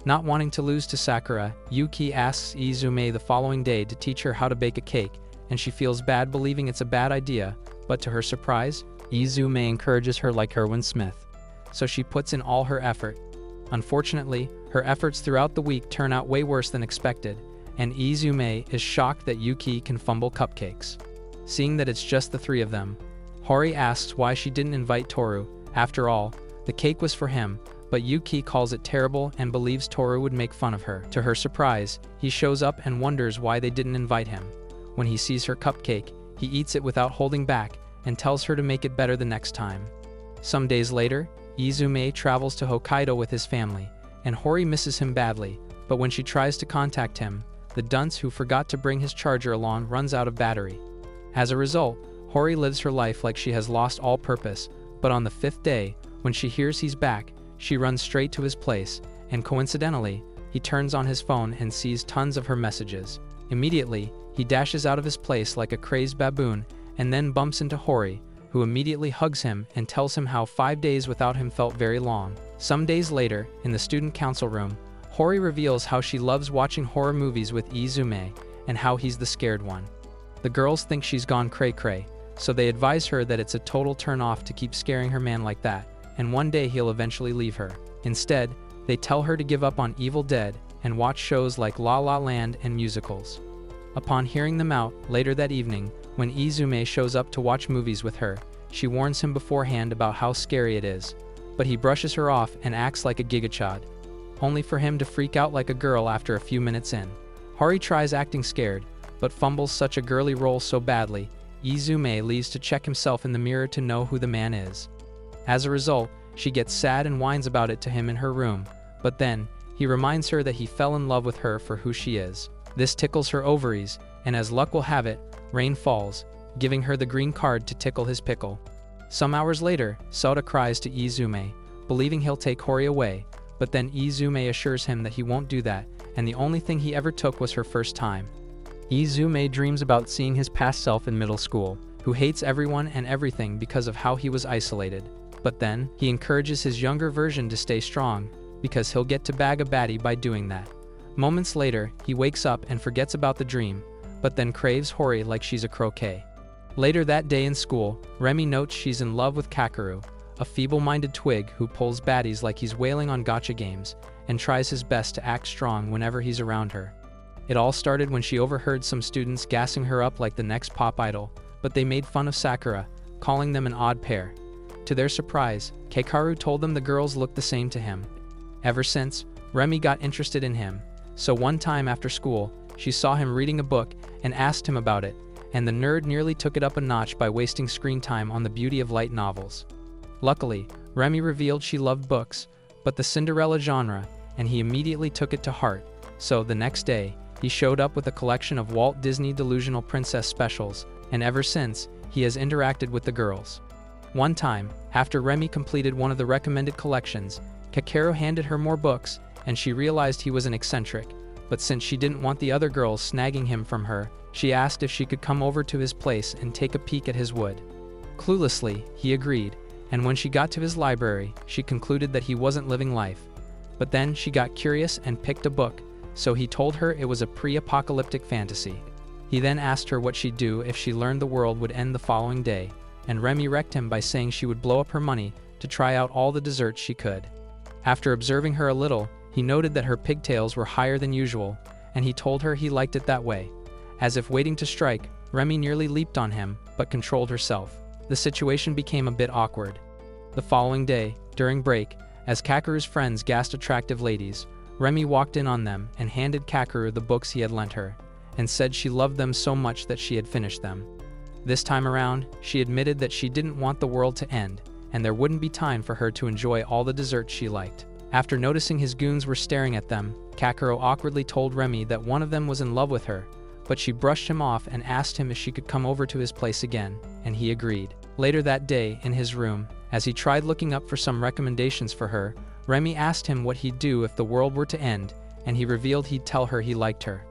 Not wanting to lose to Sakura, Yuki asks Izume the following day to teach her how to bake a cake, and she feels bad believing it's a bad idea, but to her surprise, Izume encourages her like Erwin Smith. So she puts in all her effort. Unfortunately, her efforts throughout the week turn out way worse than expected, and Izume is shocked that Yuki can fumble cupcakes. Seeing that it's just the three of them, Hori asks why she didn't invite Toru. After all, the cake was for him, but Yuki calls it terrible and believes Toru would make fun of her. To her surprise, he shows up and wonders why they didn't invite him. When he sees her cupcake, he eats it without holding back and tells her to make it better the next time. Some days later, Izume travels to Hokkaido with his family, and Hori misses him badly, but when she tries to contact him, the dunce who forgot to bring his charger along runs out of battery. As a result, Hori lives her life like she has lost all purpose, but on the 5th day, when she hears he's back, she runs straight to his place, and coincidentally, he turns on his phone and sees tons of her messages. Immediately, he dashes out of his place like a crazed baboon, and then bumps into Hori, who immediately hugs him and tells him how 5 days without him felt very long. Some days later, in the student council room, Hori reveals how she loves watching horror movies with Izume, and how he's the scared one. The girls think she's gone cray-cray, so they advise her that it's a total turn-off to keep scaring her man like that, and one day he'll eventually leave her. Instead, they tell her to give up on Evil Dead and watch shows like La La Land and musicals. Upon hearing them out, later that evening, when Izume shows up to watch movies with her, she warns him beforehand about how scary it is, but he brushes her off and acts like a gigachad, only for him to freak out like a girl after a few minutes in. Hori tries acting scared, but fumbles such a girly role so badly, Izume leaves to check himself in the mirror to know who the man is. As a result, she gets sad and whines about it to him in her room, but then, he reminds her that he fell in love with her for who she is. This tickles her ovaries, and as luck will have it, rain falls, giving her the green card to tickle his pickle. Some hours later, Soda cries to Izume, believing he'll take Hori away, but then Izume assures him that he won't do that, and the only thing he ever took was her first time. Izume dreams about seeing his past self in middle school, who hates everyone and everything because of how he was isolated. But then, he encourages his younger version to stay strong, because he'll get to bag a baddie by doing that. Moments later, he wakes up and forgets about the dream, but then craves Hori like she's a croquet. Later that day in school, Remy notes she's in love with Kakeru, a feeble-minded twig who pulls baddies like he's wailing on gacha games, and tries his best to act strong whenever he's around her. It all started when she overheard some students gassing her up like the next pop idol, but they made fun of Sakura, calling them an odd pair. To their surprise, Keikaru told them the girls looked the same to him. Ever since, Remy got interested in him, so one time after school, she saw him reading a book and asked him about it, and the nerd nearly took it up a notch by wasting screen time on the beauty of light novels. Luckily, Remy revealed she loved books, but the Cinderella genre, and he immediately took it to heart, so the next day, he showed up with a collection of Walt Disney Delusional Princess specials, and ever since, he has interacted with the girls. One time, after Remy completed one of the recommended collections, Kakeru handed her more books, and she realized he was an eccentric, but since she didn't want the other girls snagging him from her, she asked if she could come over to his place and take a peek at his wood. Cluelessly, he agreed, and when she got to his library, she concluded that he wasn't living life. But then she got curious and picked a book, so he told her it was a pre-apocalyptic fantasy. He then asked her what she'd do if she learned the world would end the following day, and Remy wrecked him by saying she would blow up her money to try out all the desserts she could. After observing her a little, he noted that her pigtails were higher than usual, and he told her he liked it that way. As if waiting to strike, Remy nearly leaped on him, but controlled herself. The situation became a bit awkward. The following day, during break, as Kakeru's friends gassed attractive ladies, Remy walked in on them and handed Kakeru the books he had lent her, and said she loved them so much that she had finished them. This time around, she admitted that she didn't want the world to end, and there wouldn't be time for her to enjoy all the desserts she liked. After noticing his goons were staring at them, Kakeru awkwardly told Remy that one of them was in love with her, but she brushed him off and asked him if she could come over to his place again, and he agreed. Later that day, in his room, as he tried looking up for some recommendations for her, Remy asked him what he'd do if the world were to end, and he revealed he'd tell her he liked her.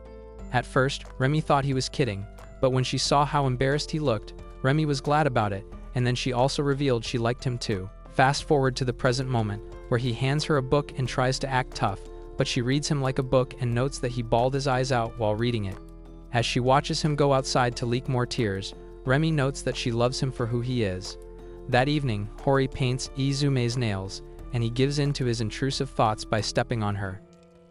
At first, Remy thought he was kidding, but when she saw how embarrassed he looked, Remy was glad about it, and then she also revealed she liked him too. Fast forward to the present moment, where he hands her a book and tries to act tough, but she reads him like a book and notes that he bawled his eyes out while reading it. As she watches him go outside to leak more tears, Remy notes that she loves him for who he is. That evening, Hori paints Izume's nails, and he gives in to his intrusive thoughts by stepping on her.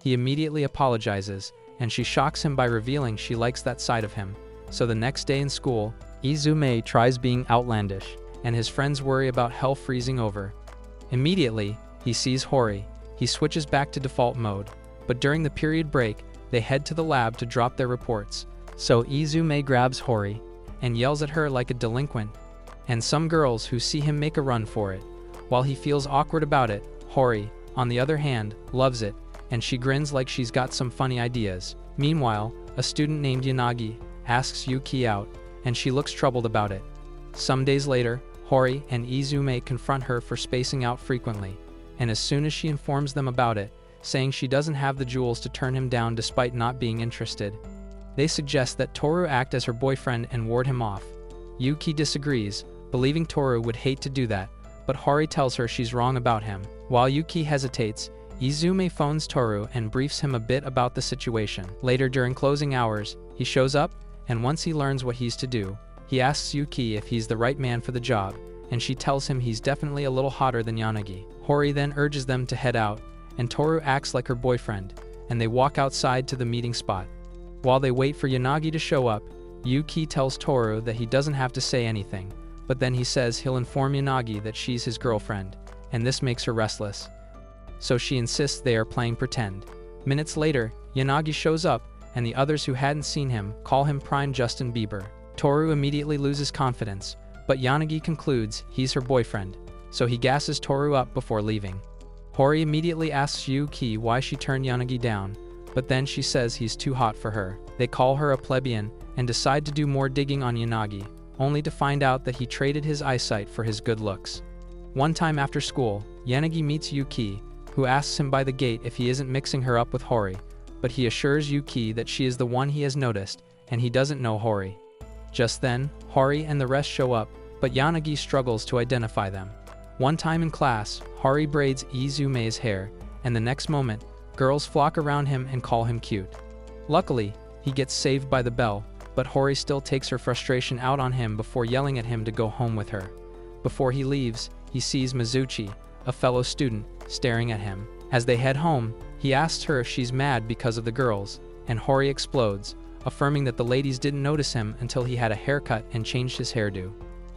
He immediately apologizes, and she shocks him by revealing she likes that side of him. So the next day in school, Izume tries being outlandish, and his friends worry about hell freezing over. Immediately, he sees Hori. He switches back to default mode, but during the period break, they head to the lab to drop their reports. So Izume grabs Hori and yells at her like a delinquent, and some girls who see him make a run for it. While he feels awkward about it, Hori, on the other hand, loves it, and she grins like she's got some funny ideas. Meanwhile, a student named Yanagi asks Yuki out, and she looks troubled about it. Some days later, Hori and Izume confront her for spacing out frequently, and as soon as she informs them about it, saying she doesn't have the jewels to turn him down despite not being interested, they suggest that Toru act as her boyfriend and ward him off. Yuki disagrees, believing Toru would hate to do that, but Hori tells her she's wrong about him. While Yuki hesitates, Izume phones Toru and briefs him a bit about the situation. Later during closing hours, he shows up, and once he learns what he's to do, he asks Yuki if he's the right man for the job, and she tells him he's definitely a little hotter than Yanagi. Hori then urges them to head out, and Toru acts like her boyfriend, and they walk outside to the meeting spot. While they wait for Yanagi to show up, Yuki tells Toru that he doesn't have to say anything, but then he says he'll inform Yanagi that she's his girlfriend, and this makes her restless. So she insists they are playing pretend. Minutes later, Yanagi shows up, and the others who hadn't seen him call him Prime Justin Bieber. Toru immediately loses confidence, but Yanagi concludes he's her boyfriend, so he gasses Toru up before leaving. Hori immediately asks Yuki why she turned Yanagi down, but then she says he's too hot for her. They call her a plebeian and decide to do more digging on Yanagi, only to find out that he traded his eyesight for his good looks. One time after school, Yanagi meets Yuki, who asks him by the gate if he isn't mixing her up with Hori, but he assures Yuki that she is the one he has noticed, and he doesn't know Hori. Just then, Hori and the rest show up, but Yanagi struggles to identify them. One time in class, Hori braids Izume's hair, and the next moment, girls flock around him and call him cute. Luckily, he gets saved by the bell, but Hori still takes her frustration out on him before yelling at him to go home with her. Before he leaves, he sees Mizuchi, a fellow student, staring at him. As they head home, he asks her if she's mad because of the girls, and Hori explodes, affirming that the ladies didn't notice him until he had a haircut and changed his hairdo.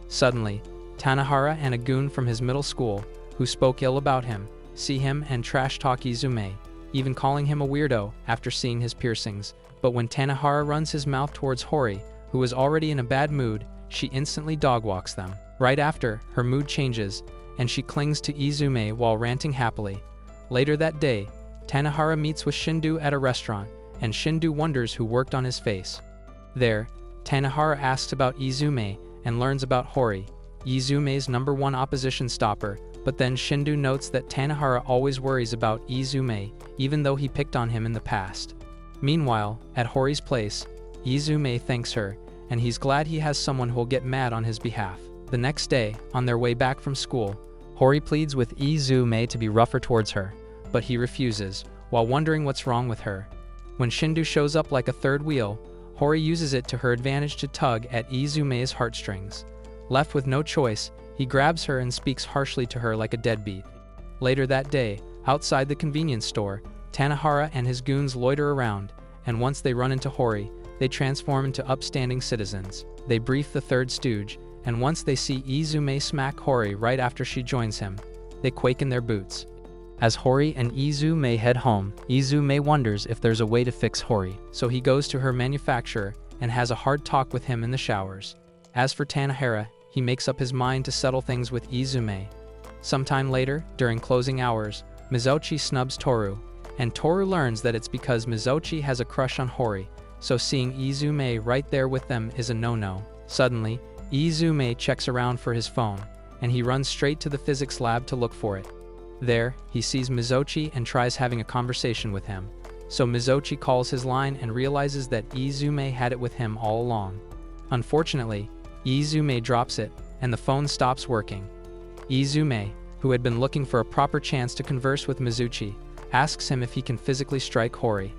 Suddenly, Tanahara and a goon from his middle school, who spoke ill about him, see him and trash-talk Izume, even calling him a weirdo after seeing his piercings. But when Tanahara runs his mouth towards Hori, who is already in a bad mood, she instantly dog-walks them. Right after, her mood changes, and she clings to Izume while ranting happily. Later that day, Tanahara meets with Shindu at a restaurant, and Shindu wonders who worked on his face. There, Tanahara asks about Izume and learns about Hori, Izume's #1 opposition stopper, but then Shindu notes that Tanahara always worries about Izume, even though he picked on him in the past. Meanwhile, at Hori's place, Izume thanks her, and he's glad he has someone who'll get mad on his behalf. The next day, on their way back from school, Hori pleads with Izume to be rougher towards her, but he refuses, while wondering what's wrong with her. When Shindu shows up like a third wheel, Hori uses it to her advantage to tug at Izume's heartstrings. Left with no choice, he grabs her and speaks harshly to her like a deadbeat. Later that day, outside the convenience store, Tanahara and his goons loiter around, and once they run into Hori, they transform into upstanding citizens. They brief the third stooge, and once they see Izume smack Hori right after she joins him, they quake in their boots. As Hori and Izume head home, Izume wonders if there's a way to fix Hori, so he goes to her manufacturer and has a hard talk with him in the showers. As for Tanahara, he makes up his mind to settle things with Izume. Sometime later, during closing hours, Mizuchi snubs Toru, and Toru learns that it's because Mizuchi has a crush on Hori, so seeing Izume right there with them is a no-no. Suddenly, Izume checks around for his phone, and he runs straight to the physics lab to look for it. There, he sees Mizuchi and tries having a conversation with him, so Mizuchi calls his line and realizes that Izume had it with him all along. Unfortunately, Izume drops it, and the phone stops working. Izume, who had been looking for a proper chance to converse with Mizuchi, asks him if he can physically strike Hori.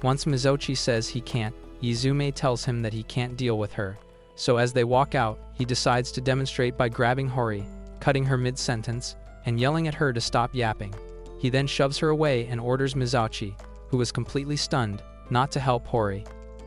Once Mizochi says he can't, Izume tells him that he can't deal with her. So as they walk out, he decides to demonstrate by grabbing Hori, cutting her mid-sentence, and yelling at her to stop yapping. He then shoves her away and orders Mizochi, who is completely stunned, not to help Hori.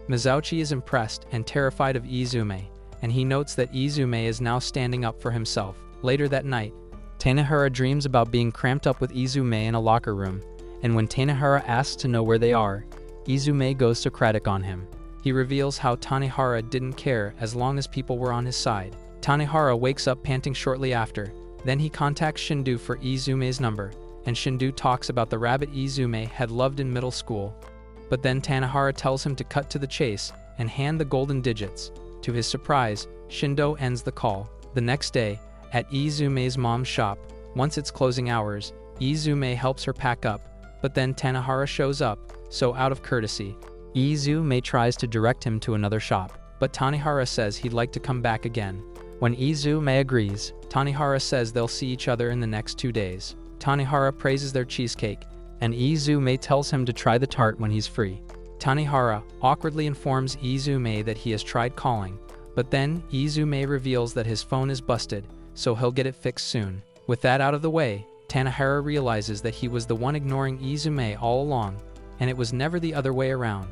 Mizochi is impressed and terrified of Izume, and he notes that Izume is now standing up for himself. Later that night, Tanahara dreams about being cramped up with Izume in a locker room, and when Tanahara asks to know where they are, Izume goes Socratic on him. He reveals how Tanahara didn't care as long as people were on his side. Tanahara wakes up panting shortly after, then he contacts Shindu for Izume's number, and Shindu talks about the rabbit Izume had loved in middle school. But then Tanahara tells him to cut to the chase and hand the golden digits. To his surprise, Shindo ends the call. The next day, at Izume's mom's shop, once it's closing hours, Izume helps her pack up, but then Tanahara shows up, so out of courtesy, Izume tries to direct him to another shop, but Tanahara says he'd like to come back again. When Izume agrees, Tanahara says they'll see each other in the next 2 days. Tanahara praises their cheesecake, and Izume tells him to try the tart when he's free. Tanahara awkwardly informs Izume that he has tried calling, but then Izume reveals that his phone is busted, so he'll get it fixed soon. With that out of the way, Tanahara realizes that he was the one ignoring Izume all along, and it was never the other way around.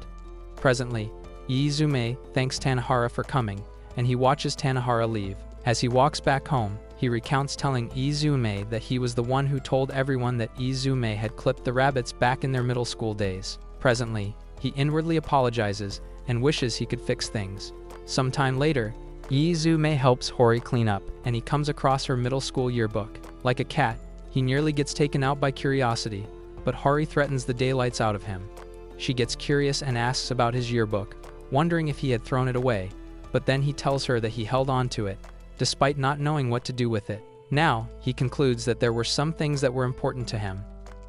Presently, Izume thanks Tanahara for coming, and he watches Tanahara leave. As he walks back home, he recounts telling Izume that he was the one who told everyone that Izume had clipped the rabbits back in their middle school days. Presently, he inwardly apologizes and wishes he could fix things. Sometime later, Izume helps Hori clean up, and he comes across her middle school yearbook. Like a cat, he nearly gets taken out by curiosity, but Hori threatens the daylights out of him. She gets curious and asks about his yearbook, wondering if he had thrown it away, but then he tells her that he held on to it, despite not knowing what to do with it. Now, he concludes that there were some things that were important to him.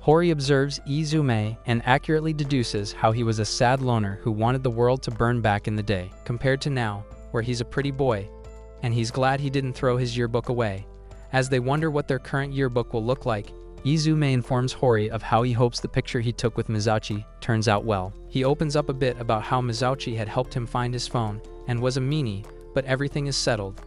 Hori observes Izume and accurately deduces how he was a sad loner who wanted the world to burn back in the day, compared to now, where he's a pretty boy, and he's glad he didn't throw his yearbook away. As they wonder what their current yearbook will look like, Izume informs Hori of how he hopes the picture he took with Mizochi turns out well. He opens up a bit about how Mizochi had helped him find his phone and was a meanie, but everything is settled.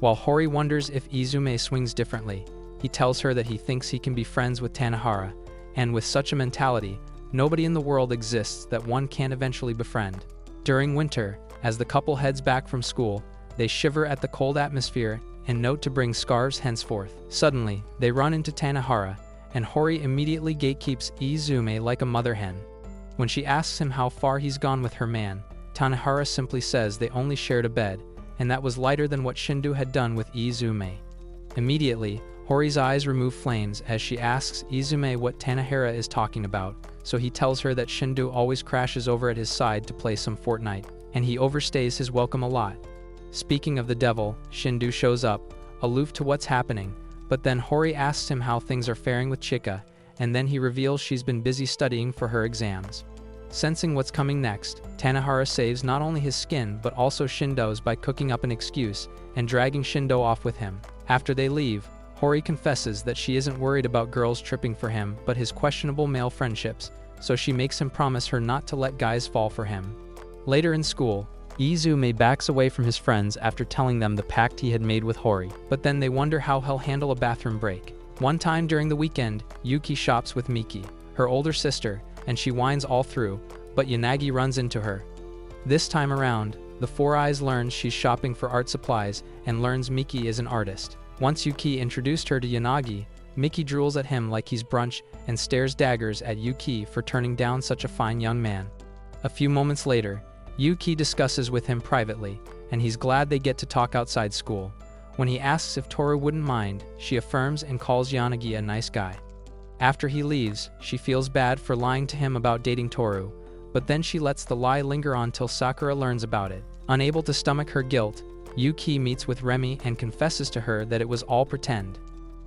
While Hori wonders if Izume swings differently, he tells her that he thinks he can be friends with Tanahara, and with such a mentality, nobody in the world exists that one can't eventually befriend. During winter, as the couple heads back from school, they shiver at the cold atmosphere and note to bring scarves henceforth. Suddenly, they run into Tanahara, and Hori immediately gatekeeps Izume like a mother hen. When she asks him how far he's gone with her man, Tanahara simply says they only shared a bed, and that was lighter than what Shindu had done with Izume. Immediately, Hori's eyes remove flames as she asks Izume what Tanahara is talking about, so he tells her that Shindu always crashes over at his side to play some Fortnite, and he overstays his welcome a lot. Speaking of the devil, Shindu shows up, aloof to what's happening, but then Hori asks him how things are faring with Chika, and then he reveals she's been busy studying for her exams. Sensing what's coming next, Tanahara saves not only his skin but also Shindo's by cooking up an excuse and dragging Shindo off with him. After they leave, Hori confesses that she isn't worried about girls tripping for him but his questionable male friendships, so she makes him promise her not to let guys fall for him. Later in school, Izume backs away from his friends after telling them the pact he had made with Hori, but then they wonder how he'll handle a bathroom break. One time during the weekend, Yuki shops with Miki, her older sister, and she whines all through, but Yanagi runs into her. This time around, the Four Eyes learns she's shopping for art supplies and learns Miki is an artist. Once Yuki introduced her to Yanagi, Miki drools at him like he's brunch and stares daggers at Yuki for turning down such a fine young man. A few moments later, Yuki discusses with him privately, and he's glad they get to talk outside school. When he asks if Toru wouldn't mind, she affirms and calls Yanagi a nice guy. After he leaves, she feels bad for lying to him about dating Toru, but then she lets the lie linger on till Sakura learns about it. Unable to stomach her guilt, Yuki meets with Remi and confesses to her that it was all pretend.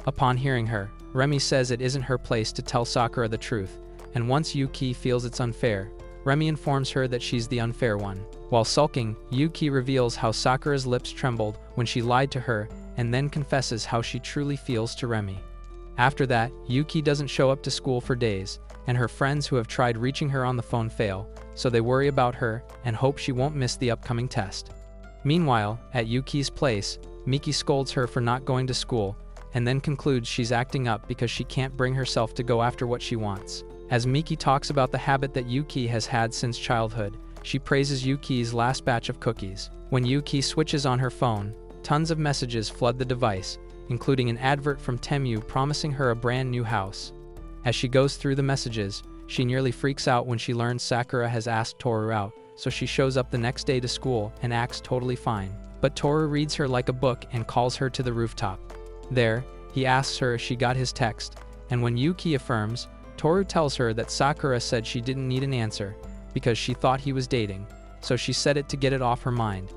Upon hearing her, Remi says it isn't her place to tell Sakura the truth, and once Yuki feels it's unfair, Remi informs her that she's the unfair one. While sulking, Yuki reveals how Sakura's lips trembled when she lied to her and then confesses how she truly feels to Remi. After that, Yuki doesn't show up to school for days, and her friends who have tried reaching her on the phone fail, so they worry about her and hope she won't miss the upcoming test. Meanwhile, at Yuki's place, Miki scolds her for not going to school, and then concludes she's acting up because she can't bring herself to go after what she wants. As Miki talks about the habit that Yuki has had since childhood, she praises Yuki's last batch of cookies. When Yuki switches on her phone, tons of messages flood the device, including an advert from Temu promising her a brand new house. As she goes through the messages, she nearly freaks out when she learns Sakura has asked Toru out, so she shows up the next day to school and acts totally fine. But Toru reads her like a book and calls her to the rooftop. There, he asks her if she got his text, and when Yuki affirms, Toru tells her that Sakura said she didn't need an answer because she thought he was dating, so she said it to get it off her mind.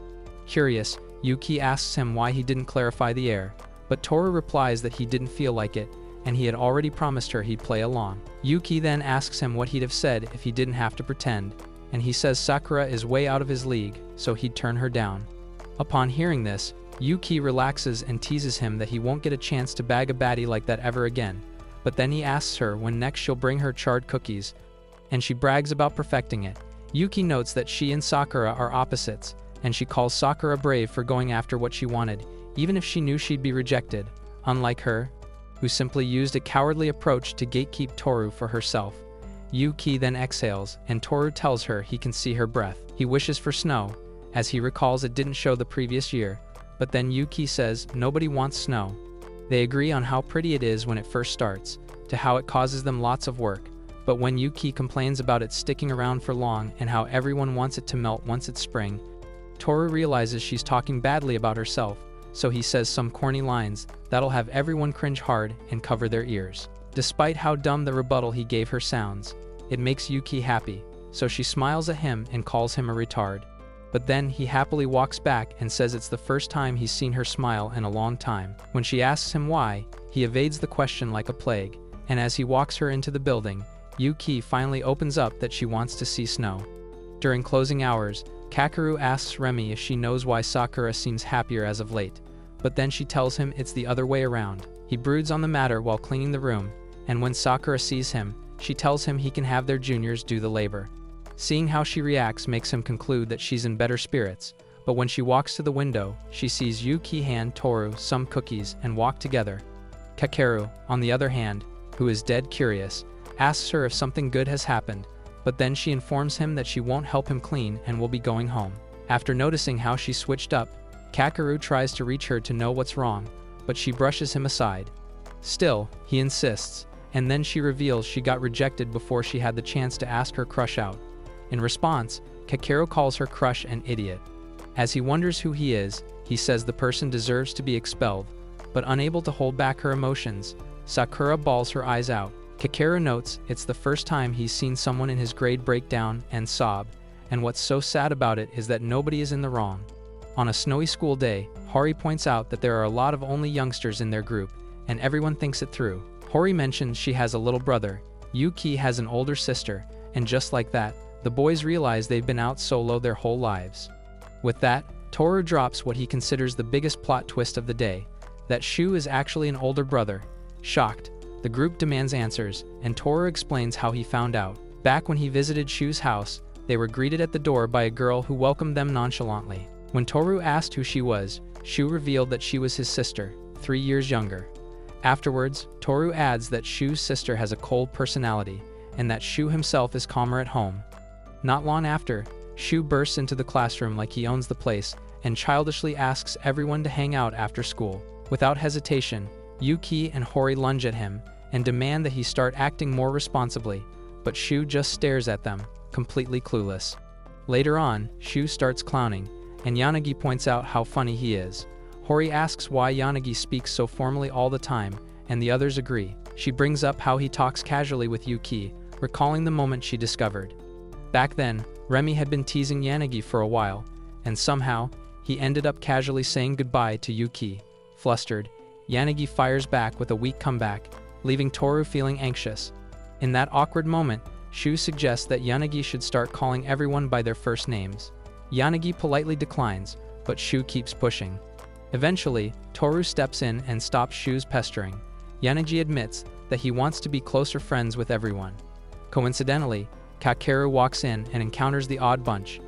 Curious, Yuki asks him why he didn't clarify the air, but Toru replies that he didn't feel like it, and he had already promised her he'd play along. Yuki then asks him what he'd have said if he didn't have to pretend, and he says Sakura is way out of his league, so he'd turn her down. Upon hearing this, Yuki relaxes and teases him that he won't get a chance to bag a baddie like that ever again, but then he asks her when next she'll bring her charred cookies, and she brags about perfecting it. Yuki notes that she and Sakura are opposites, and she calls Sakura brave for going after what she wanted, even if she knew she'd be rejected, unlike her, who simply used a cowardly approach to gatekeep Toru for herself. Yuki then exhales, and Toru tells her he can see her breath. He wishes for snow, as he recalls it didn't show the previous year, but then Yuki says nobody wants snow. They agree on how pretty it is when it first starts, to how it causes them lots of work, but when Yuki complains about it sticking around for long and how everyone wants it to melt once it's spring, Toru realizes she's talking badly about herself, so he says some corny lines that'll have everyone cringe hard and cover their ears. Despite how dumb the rebuttal he gave her sounds, it makes Yuki happy, so she smiles at him and calls him a retard. But then he happily walks back and says it's the first time he's seen her smile in a long time. When she asks him why, he evades the question like a plague, and as he walks her into the building, Yuki finally opens up that she wants to see snow. During closing hours, Kakeru asks Remi if she knows why Sakura seems happier as of late, but then she tells him it's the other way around. He broods on the matter while cleaning the room, and when Sakura sees him, she tells him he can have their juniors do the labor. Seeing how she reacts makes him conclude that she's in better spirits, but when she walks to the window, she sees Yuki hand Toru some cookies and walk together. Kakeru, on the other hand, who is dead curious, asks her if something good has happened, but then she informs him that she won't help him clean and will be going home. After noticing how she switched up, Kakeru tries to reach her to know what's wrong, but she brushes him aside. Still, he insists, and then she reveals she got rejected before she had the chance to ask her crush out. In response, Kakeru calls her crush an idiot. As he wonders who he is, he says the person deserves to be expelled, but unable to hold back her emotions, Sakura bawls her eyes out. Kakeru notes it's the first time he's seen someone in his grade break down and sob, and what's so sad about it is that nobody is in the wrong. On a snowy school day, Hori points out that there are a lot of only youngsters in their group, and everyone thinks it through. Hori mentions she has a little brother, Yuki has an older sister, and just like that, the boys realize they've been out solo their whole lives. With that, Toru drops what he considers the biggest plot twist of the day, that Shu is actually an older brother. Shocked, the group demands answers, and Toru explains how he found out. Back when he visited Shu's house, they were greeted at the door by a girl who welcomed them nonchalantly. When Toru asked who she was, Shu revealed that she was his sister, 3 years younger. Afterwards, Toru adds that Shu's sister has a cold personality, and that Shu himself is calmer at home. Not long after, Shu bursts into the classroom like he owns the place, and childishly asks everyone to hang out after school. Without hesitation, Yuki and Hori lunge at him, and demand that he start acting more responsibly, but Shu just stares at them, completely clueless. Later on, Shu starts clowning, and Yanagi points out how funny he is. Hori asks why Yanagi speaks so formally all the time, and the others agree. She brings up how he talks casually with Yuki, recalling the moment she discovered. Back then, Remi had been teasing Yanagi for a while, and somehow, he ended up casually saying goodbye to Yuki. Flustered, Yanagi fires back with a weak comeback, leaving Toru feeling anxious. In that awkward moment, Shu suggests that Yanagi should start calling everyone by their first names. Yanagi politely declines, but Shu keeps pushing. Eventually, Toru steps in and stops Shu's pestering. Yanagi admits that he wants to be closer friends with everyone. Coincidentally, Kakeru walks in and encounters the odd bunch.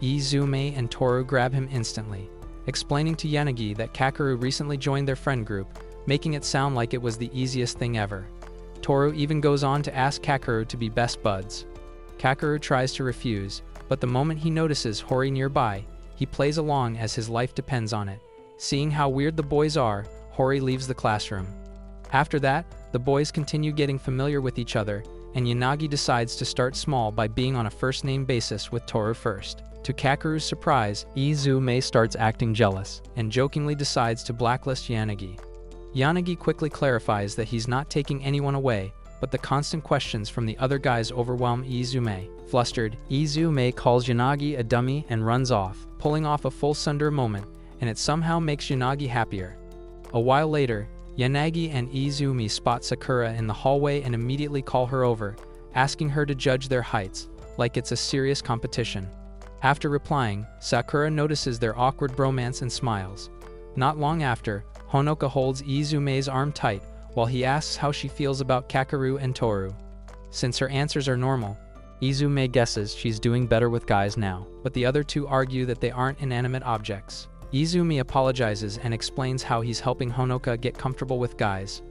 Izume and Toru grab him instantly, explaining to Yanagi that Kakeru recently joined their friend group, making it sound like it was the easiest thing ever. Toru even goes on to ask Kakeru to be best buds. Kakeru tries to refuse, but the moment he notices Hori nearby, he plays along as his life depends on it. Seeing how weird the boys are, Hori leaves the classroom. After that, the boys continue getting familiar with each other, and Yanagi decides to start small by being on a first-name basis with Toru first. To Kakeru's surprise, Izume starts acting jealous, and jokingly decides to blacklist Yanagi. Yanagi quickly clarifies that he's not taking anyone away, but the constant questions from the other guys overwhelm Izume. Flustered, Izume calls Yanagi a dummy and runs off, pulling off a full tsundere moment, and it somehow makes Yanagi happier. A while later, Yanagi and Izumi spot Sakura in the hallway and immediately call her over, asking her to judge their heights, like it's a serious competition. After replying, Sakura notices their awkward bromance and smiles. Not long after, Honoka holds Izume's arm tight while he asks how she feels about Kakeru and Toru. Since her answers are normal, Izume guesses she's doing better with guys now, but the other two argue that they aren't inanimate objects. Izumi apologizes and explains how he's helping Honoka get comfortable with guys.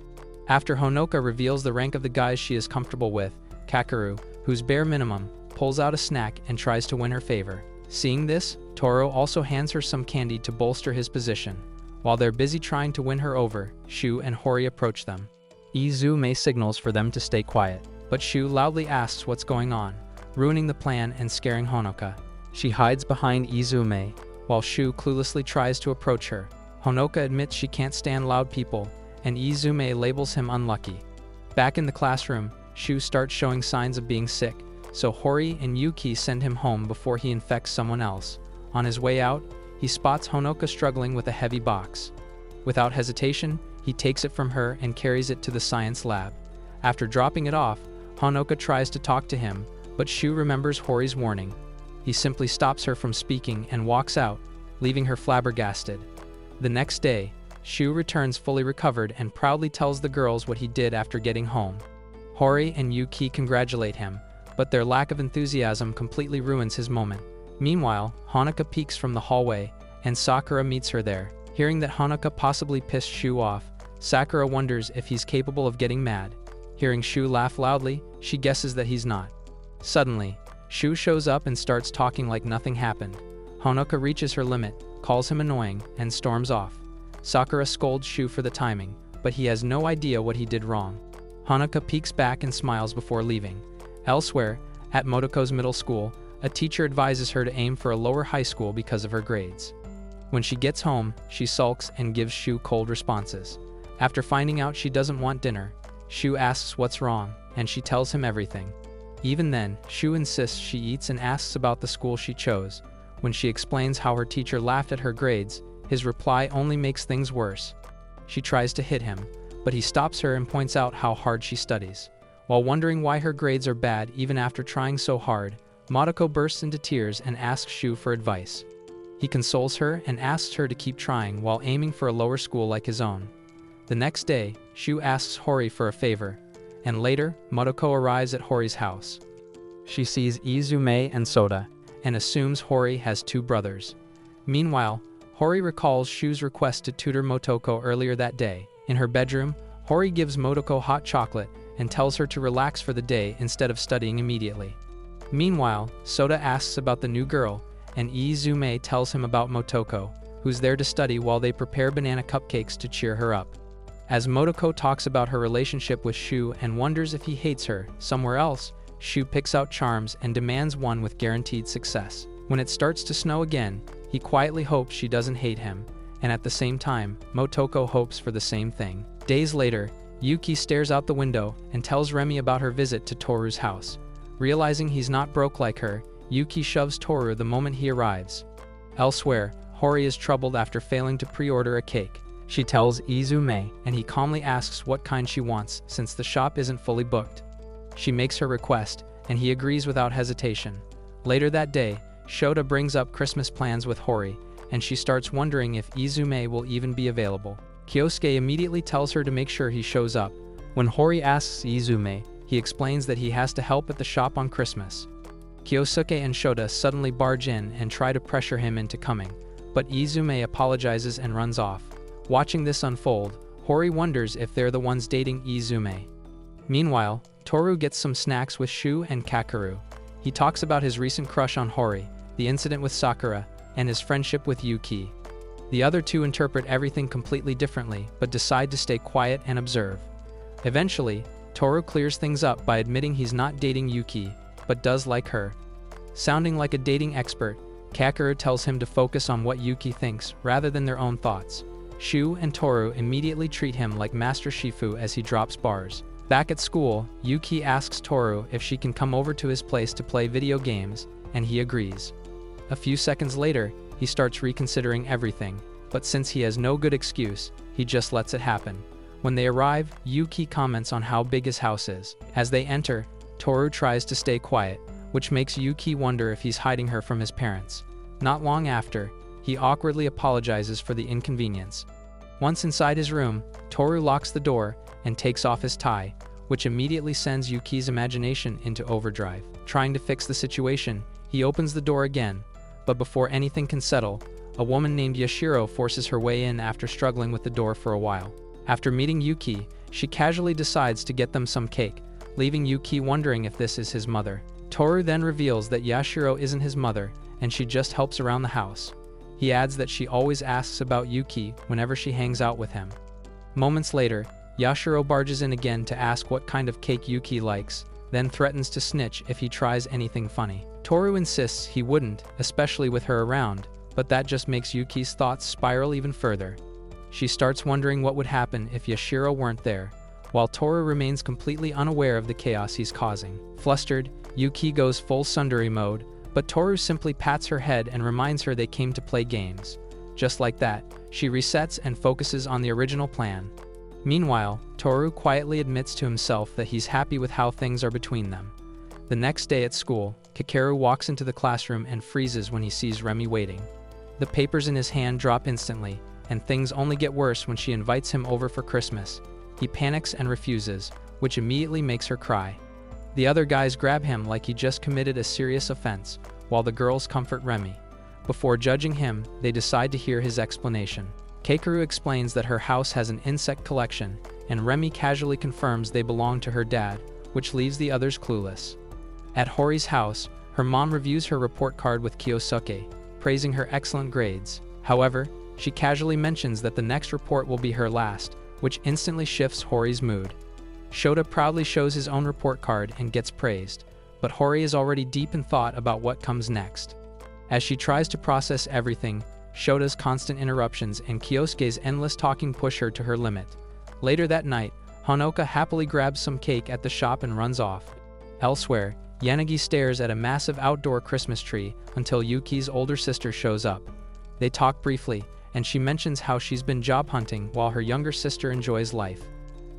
After Honoka reveals the rank of the guys she is comfortable with, Kakeru, who's bare minimum, pulls out a snack and tries to win her favor. Seeing this, Toru also hands her some candy to bolster his position. While they're busy trying to win her over, Shu and Hori approach them. Izume signals for them to stay quiet, but Shu loudly asks what's going on, ruining the plan and scaring Honoka. She hides behind Izume, while Shu cluelessly tries to approach her. Honoka admits she can't stand loud people, and Izume labels him unlucky. Back in the classroom, Shu starts showing signs of being sick, so Hori and Yuki send him home before he infects someone else. On his way out, he spots Honoka struggling with a heavy box. Without hesitation, he takes it from her and carries it to the science lab. After dropping it off, Honoka tries to talk to him, but Shu remembers Hori's warning. He simply stops her from speaking and walks out, leaving her flabbergasted. The next day, Shu returns fully recovered and proudly tells the girls what he did after getting home. Hori and Yuki congratulate him, but their lack of enthusiasm completely ruins his moment. Meanwhile, Honoka peeks from the hallway, and Sakura meets her there. Hearing that Honoka possibly pissed Shu off, Sakura wonders if he's capable of getting mad. Hearing Shu laugh loudly, she guesses that he's not. Suddenly, Shu shows up and starts talking like nothing happened. Honoka reaches her limit, calls him annoying, and storms off. Sakura scolds Shu for the timing, but he has no idea what he did wrong. Honoka peeks back and smiles before leaving. Elsewhere, at Motoko's middle school, a teacher advises her to aim for a lower high school because of her grades. When she gets home, she sulks and gives Shu cold responses. After finding out she doesn't want dinner, Shu asks what's wrong, and she tells him everything. Even then, Shu insists she eats and asks about the school she chose. When she explains how her teacher laughed at her grades, his reply only makes things worse. She tries to hit him, but he stops her and points out how hard she studies. While wondering why her grades are bad even after trying so hard, Motoko bursts into tears and asks Shu for advice. He consoles her and asks her to keep trying while aiming for a lower school like his own. The next day, Shu asks Hori for a favor, and later, Motoko arrives at Hori's house. She sees Izume and Soda, and assumes Hori has two brothers. Meanwhile, Hori recalls Shu's request to tutor Motoko earlier that day. In her bedroom, Hori gives Motoko hot chocolate and tells her to relax for the day instead of studying immediately. Meanwhile, Soda asks about the new girl, and Izume tells him about Motoko, who's there to study while they prepare banana cupcakes to cheer her up. As Motoko talks about her relationship with Shu and wonders if he hates her somewhere else, Shu picks out charms and demands one with guaranteed success. When it starts to snow again, he quietly hopes she doesn't hate him, and at the same time, Motoko hopes for the same thing. Days later, Yuki stares out the window and tells Remi about her visit to Toru's house. Realizing he's not broke like her, Yuki shoves Toru the moment he arrives. Elsewhere, Hori is troubled after failing to pre-order a cake. She tells Izume, and he calmly asks what kind she wants since the shop isn't fully booked. She makes her request, and he agrees without hesitation. Later that day, Shota brings up Christmas plans with Hori, and she starts wondering if Izume will even be available. Kyosuke immediately tells her to make sure he shows up. When Hori asks Izume, he explains that he has to help at the shop on Christmas. Kyosuke and Shota suddenly barge in and try to pressure him into coming, but Izume apologizes and runs off. Watching this unfold, Hori wonders if they're the ones dating Izume. Meanwhile, Toru gets some snacks with Shu and Kakeru. He talks about his recent crush on Hori, the incident with Sakura, and his friendship with Yuki. The other two interpret everything completely differently, but decide to stay quiet and observe. Eventually, Toru clears things up by admitting he's not dating Yuki, but does like her. Sounding like a dating expert, Kakeru tells him to focus on what Yuki thinks rather than their own thoughts. Shu and Toru immediately treat him like Master Shifu as he drops bars. Back at school, Yuki asks Toru if she can come over to his place to play video games, and he agrees. A few seconds later, he starts reconsidering everything, but since he has no good excuse, he just lets it happen. When they arrive, Yuki comments on how big his house is. As they enter, Toru tries to stay quiet, which makes Yuki wonder if he's hiding her from his parents. Not long after, he awkwardly apologizes for the inconvenience. Once inside his room, Toru locks the door and takes off his tie, which immediately sends Yuki's imagination into overdrive. Trying to fix the situation, he opens the door again, but before anything can settle, a woman named Yashiro forces her way in after struggling with the door for a while. After meeting Yuki, she casually decides to get them some cake, leaving Yuki wondering if this is his mother. Toru then reveals that Yashiro isn't his mother, and she just helps around the house. He adds that she always asks about Yuki whenever she hangs out with him. Moments later, Yashiro barges in again to ask what kind of cake Yuki likes, then threatens to snitch if he tries anything funny. Toru insists he wouldn't, especially with her around, but that just makes Yuki's thoughts spiral even further. She starts wondering what would happen if Yashiro weren't there, while Toru remains completely unaware of the chaos he's causing. Flustered, Yuki goes full tsundere mode, but Toru simply pats her head and reminds her they came to play games. Just like that, she resets and focuses on the original plan. Meanwhile, Toru quietly admits to himself that he's happy with how things are between them. The next day at school, Kakeru walks into the classroom and freezes when he sees Remi waiting. The papers in his hand drop instantly, and things only get worse when she invites him over for Christmas. He panics and refuses, which immediately makes her cry. The other guys grab him like he just committed a serious offense, while the girls comfort Remi. Before judging him, they decide to hear his explanation. Kakeru explains that her house has an insect collection, and Remi casually confirms they belong to her dad, which leaves the others clueless. At Hori's house, her mom reviews her report card with Kyosuke, praising her excellent grades. However, she casually mentions that the next report will be her last, which instantly shifts Hori's mood. Shota proudly shows his own report card and gets praised, but Hori is already deep in thought about what comes next. As she tries to process everything, Shota's constant interruptions and Kyosuke's endless talking push her to her limit. Later that night, Honoka happily grabs some cake at the shop and runs off. Elsewhere, Yanagi stares at a massive outdoor Christmas tree until Yuki's older sister shows up. They talk briefly, and she mentions how she's been job hunting while her younger sister enjoys life.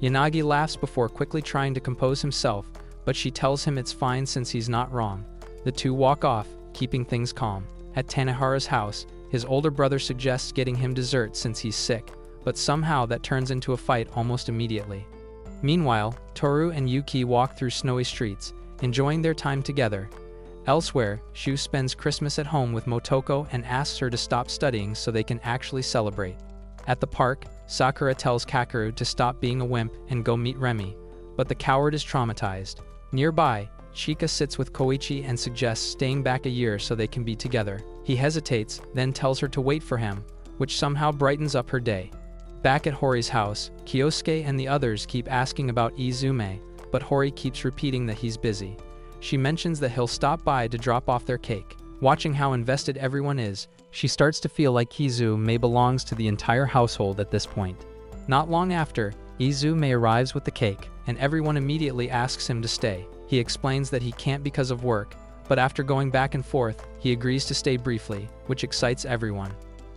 Yanagi laughs before quickly trying to compose himself, but she tells him it's fine since he's not wrong. The two walk off, keeping things calm. At Tanehara's house, his older brother suggests getting him dessert since he's sick, but somehow that turns into a fight almost immediately. Meanwhile, Toru and Yuki walk through snowy streets, enjoying their time together. Elsewhere, Shu spends Christmas at home with Motoko and asks her to stop studying so they can actually celebrate. At the park, Sakura tells Kakeru to stop being a wimp and go meet Remi, but the coward is traumatized. Nearby, Chika sits with Koichi and suggests staying back a year so they can be together. He hesitates, then tells her to wait for him, which somehow brightens up her day. Back at Hori's house, Kyosuke and the others keep asking about Izume, but Hori keeps repeating that he's busy. She mentions that he'll stop by to drop off their cake. Watching how invested everyone is, she starts to feel like Izume belongs to the entire household at this point. Not long after, Izume arrives with the cake, and everyone immediately asks him to stay. He explains that he can't because of work, but after going back and forth, he agrees to stay briefly, which excites everyone.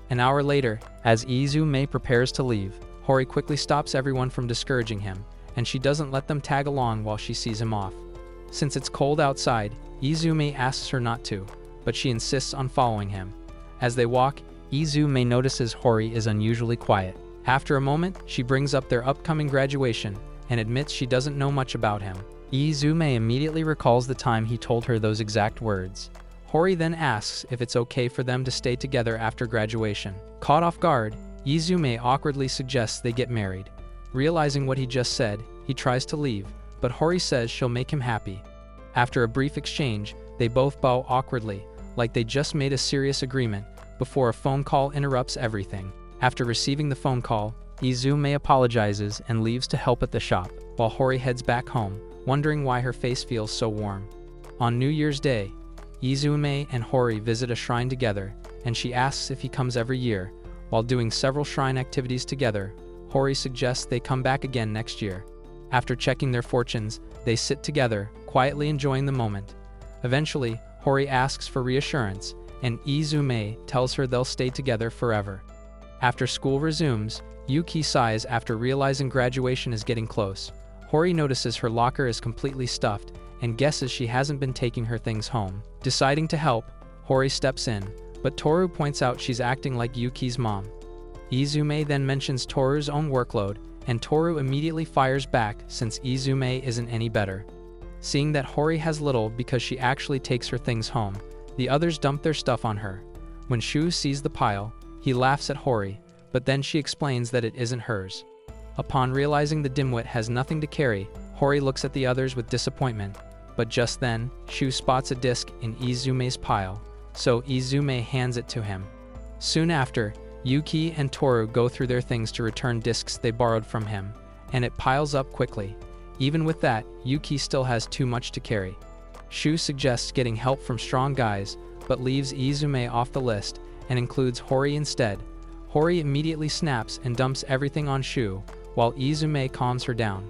An hour later, as Izume prepares to leave, Hori quickly stops everyone from discouraging him, and she doesn't let them tag along while she sees him off. Since it's cold outside, Izume asks her not to, but she insists on following him. As they walk, Izume notices Hori is unusually quiet. After a moment, she brings up their upcoming graduation and admits she doesn't know much about him. Izume immediately recalls the time he told her those exact words. Hori then asks if it's okay for them to stay together after graduation. Caught off guard, Izume awkwardly suggests they get married. Realizing what he just said, he tries to leave, but Hori says she'll make him happy. After a brief exchange, they both bow awkwardly, like they just made a serious agreement, before a phone call interrupts everything. After receiving the phone call, Izume apologizes and leaves to help at the shop, while Hori heads back home, wondering why her face feels so warm. On New Year's Day, Izume and Hori visit a shrine together, and she asks if he comes every year. While doing several shrine activities together, Hori suggests they come back again next year. After checking their fortunes, they sit together, quietly enjoying the moment. Eventually, Hori asks for reassurance, and Izume tells her they'll stay together forever. After school resumes, Yuki sighs after realizing graduation is getting close. Hori notices her locker is completely stuffed and guesses she hasn't been taking her things home. Deciding to help, Hori steps in, but Toru points out she's acting like Yuki's mom. Izume then mentions Toru's own workload, and Toru immediately fires back since Izume isn't any better. Seeing that Hori has little because she actually takes her things home, the others dump their stuff on her. When Shu sees the pile, he laughs at Hori, but then she explains that it isn't hers. Upon realizing the dimwit has nothing to carry, Hori looks at the others with disappointment, but just then, Shu spots a disc in Izume's pile, so Izume hands it to him. Soon after, Yuki and Toru go through their things to return discs they borrowed from him, and it piles up quickly. Even with that, Yuki still has too much to carry. Shu suggests getting help from strong guys, but leaves Izume off the list and includes Hori instead. Hori immediately snaps and dumps everything on Shu, while Izume calms her down.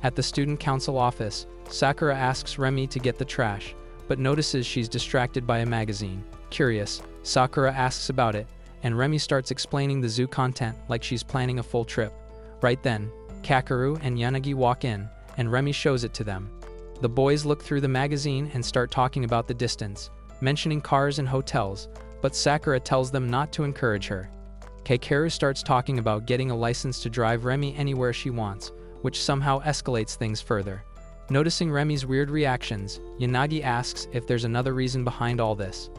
At the student council office, Sakura asks Remi to get the trash, but notices she's distracted by a magazine. Curious, Sakura asks about it, and Remi starts explaining the zoo content like she's planning a full trip. Right then, Kakeru and Yanagi walk in, and Remi shows it to them. The boys look through the magazine and start talking about the distance, mentioning cars and hotels, but Sakura tells them not to encourage her. Kakeru starts talking about getting a license to drive Remi anywhere she wants, which somehow escalates things further. Noticing Remi's weird reactions, Yanagi asks if there's another reason behind all this.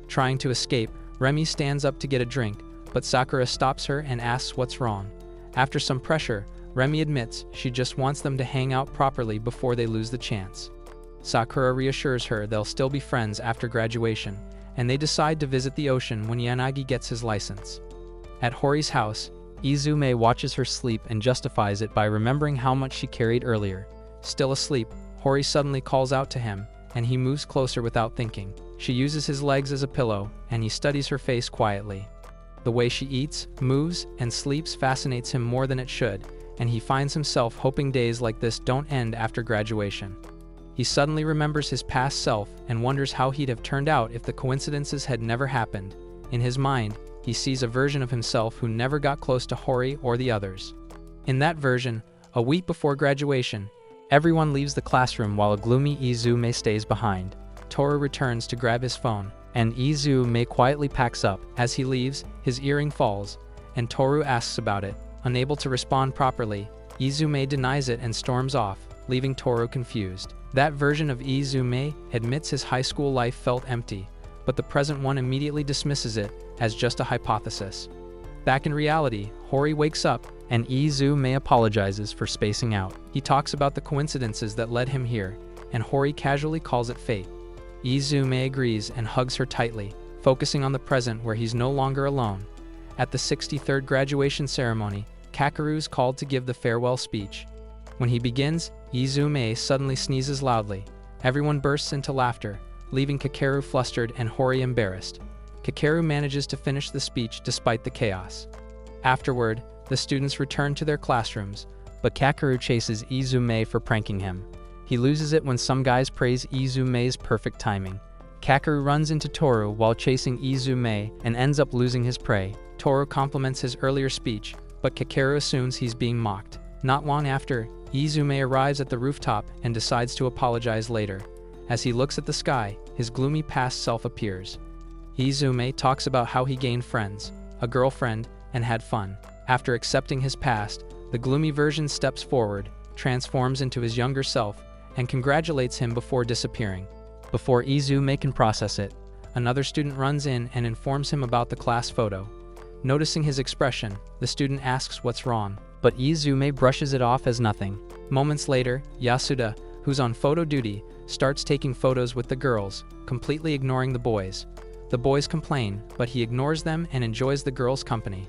Trying to escape, Remi stands up to get a drink, but Sakura stops her and asks what's wrong. After some pressure, Remi admits she just wants them to hang out properly before they lose the chance. Sakura reassures her they'll still be friends after graduation, and they decide to visit the ocean when Yanagi gets his license. At Hori's house, Izume watches her sleep and justifies it by remembering how much she carried earlier. Still asleep, Hori suddenly calls out to him, and he moves closer without thinking. She uses his legs as a pillow, and he studies her face quietly. The way she eats, moves, and sleeps fascinates him more than it should, and he finds himself hoping days like this don't end after graduation. He suddenly remembers his past self and wonders how he'd have turned out if the coincidences had never happened. In his mind, he sees a version of himself who never got close to Hori or the others. In that version, a week before graduation, everyone leaves the classroom while a gloomy Izume stays behind. Toru returns to grab his phone, and Izume quietly packs up. As he leaves, his earring falls, and Toru asks about it. Unable to respond properly, Izume denies it and storms off, leaving Toru confused. That version of Izume admits his high school life felt empty, but the present one immediately dismisses it as just a hypothesis. Back in reality, Hori wakes up, and Izume apologizes for spacing out. He talks about the coincidences that led him here, and Hori casually calls it fate. Izume agrees and hugs her tightly, focusing on the present where he's no longer alone. At the 63rd graduation ceremony, Kakeru's called to give the farewell speech. When he begins, Izume suddenly sneezes loudly. Everyone bursts into laughter, leaving Kakeru flustered and Hori embarrassed. Kakeru manages to finish the speech despite the chaos. Afterward, the students return to their classrooms, but Kakeru chases Izume for pranking him. He loses it when some guys praise Izume's perfect timing. Kakeru runs into Toru while chasing Izume and ends up losing his prey. Toru compliments his earlier speech, but Kakeru assumes he's being mocked. Not long after, Izume arrives at the rooftop and decides to apologize later. As he looks at the sky, his gloomy past self appears. Izume talks about how he gained friends, a girlfriend, and had fun. After accepting his past, the gloomy version steps forward, transforms into his younger self, and congratulates him before disappearing. Before Izume can process it, another student runs in and informs him about the class photo. Noticing his expression, the student asks what's wrong, but Izume brushes it off as nothing. Moments later, Yasuda, who's on photo duty, starts taking photos with the girls, completely ignoring the boys. The boys complain, but he ignores them and enjoys the girls' company.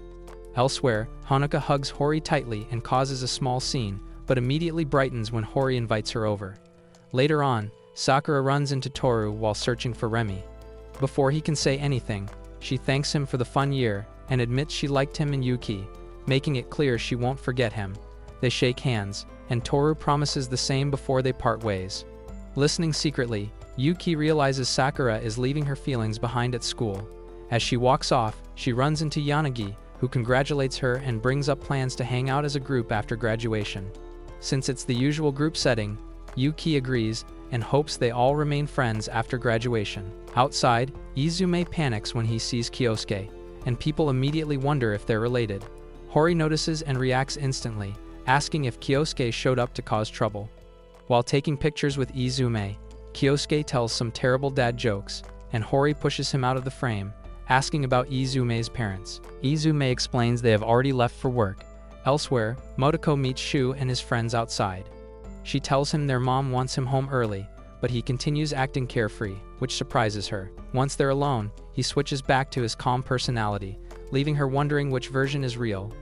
Elsewhere, Honoka hugs Hori tightly and causes a small scene, but immediately brightens when Hori invites her over. Later on, Sakura runs into Toru while searching for Remi. Before he can say anything, she thanks him for the fun year and admits she liked him and Yuki, making it clear she won't forget him. They shake hands, and Toru promises the same before they part ways. Listening secretly, Yuki realizes Sakura is leaving her feelings behind at school. As she walks off, she runs into Yanagi, who congratulates her and brings up plans to hang out as a group after graduation. Since it's the usual group setting, Yuki agrees and hopes they all remain friends after graduation. Outside, Izume panics when he sees Kyosuke, and people immediately wonder if they're related. Hori notices and reacts instantly, asking if Kyosuke showed up to cause trouble. While taking pictures with Izume, Kyosuke tells some terrible dad jokes, and Hori pushes him out of the frame, asking about Izume's parents. Izume explains they have already left for work. Elsewhere, Motoko meets Shu and his friends outside. She tells him their mom wants him home early, but he continues acting carefree, which surprises her. Once they're alone, he switches back to his calm personality, leaving her wondering which version is real.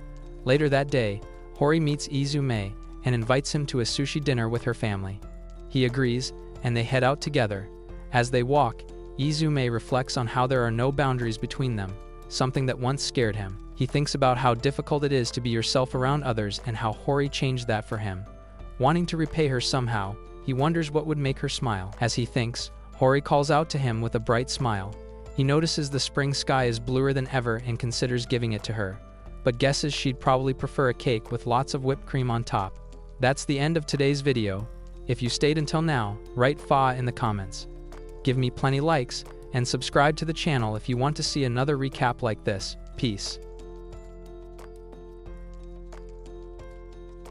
Later that day, Hori meets Izume and invites him to a sushi dinner with her family. He agrees, and they head out together. As they walk, Izume reflects on how there are no boundaries between them, something that once scared him. He thinks about how difficult it is to be yourself around others and how Hori changed that for him. Wanting to repay her somehow, he wonders what would make her smile. As he thinks, Hori calls out to him with a bright smile. He notices the spring sky is bluer than ever and considers giving it to her, but guesses she'd probably prefer a cake with lots of whipped cream on top. That's the end of today's video. If you stayed until now, write "fa" in the comments. Give me plenty likes, and subscribe to the channel if you want to see another recap like this. Peace.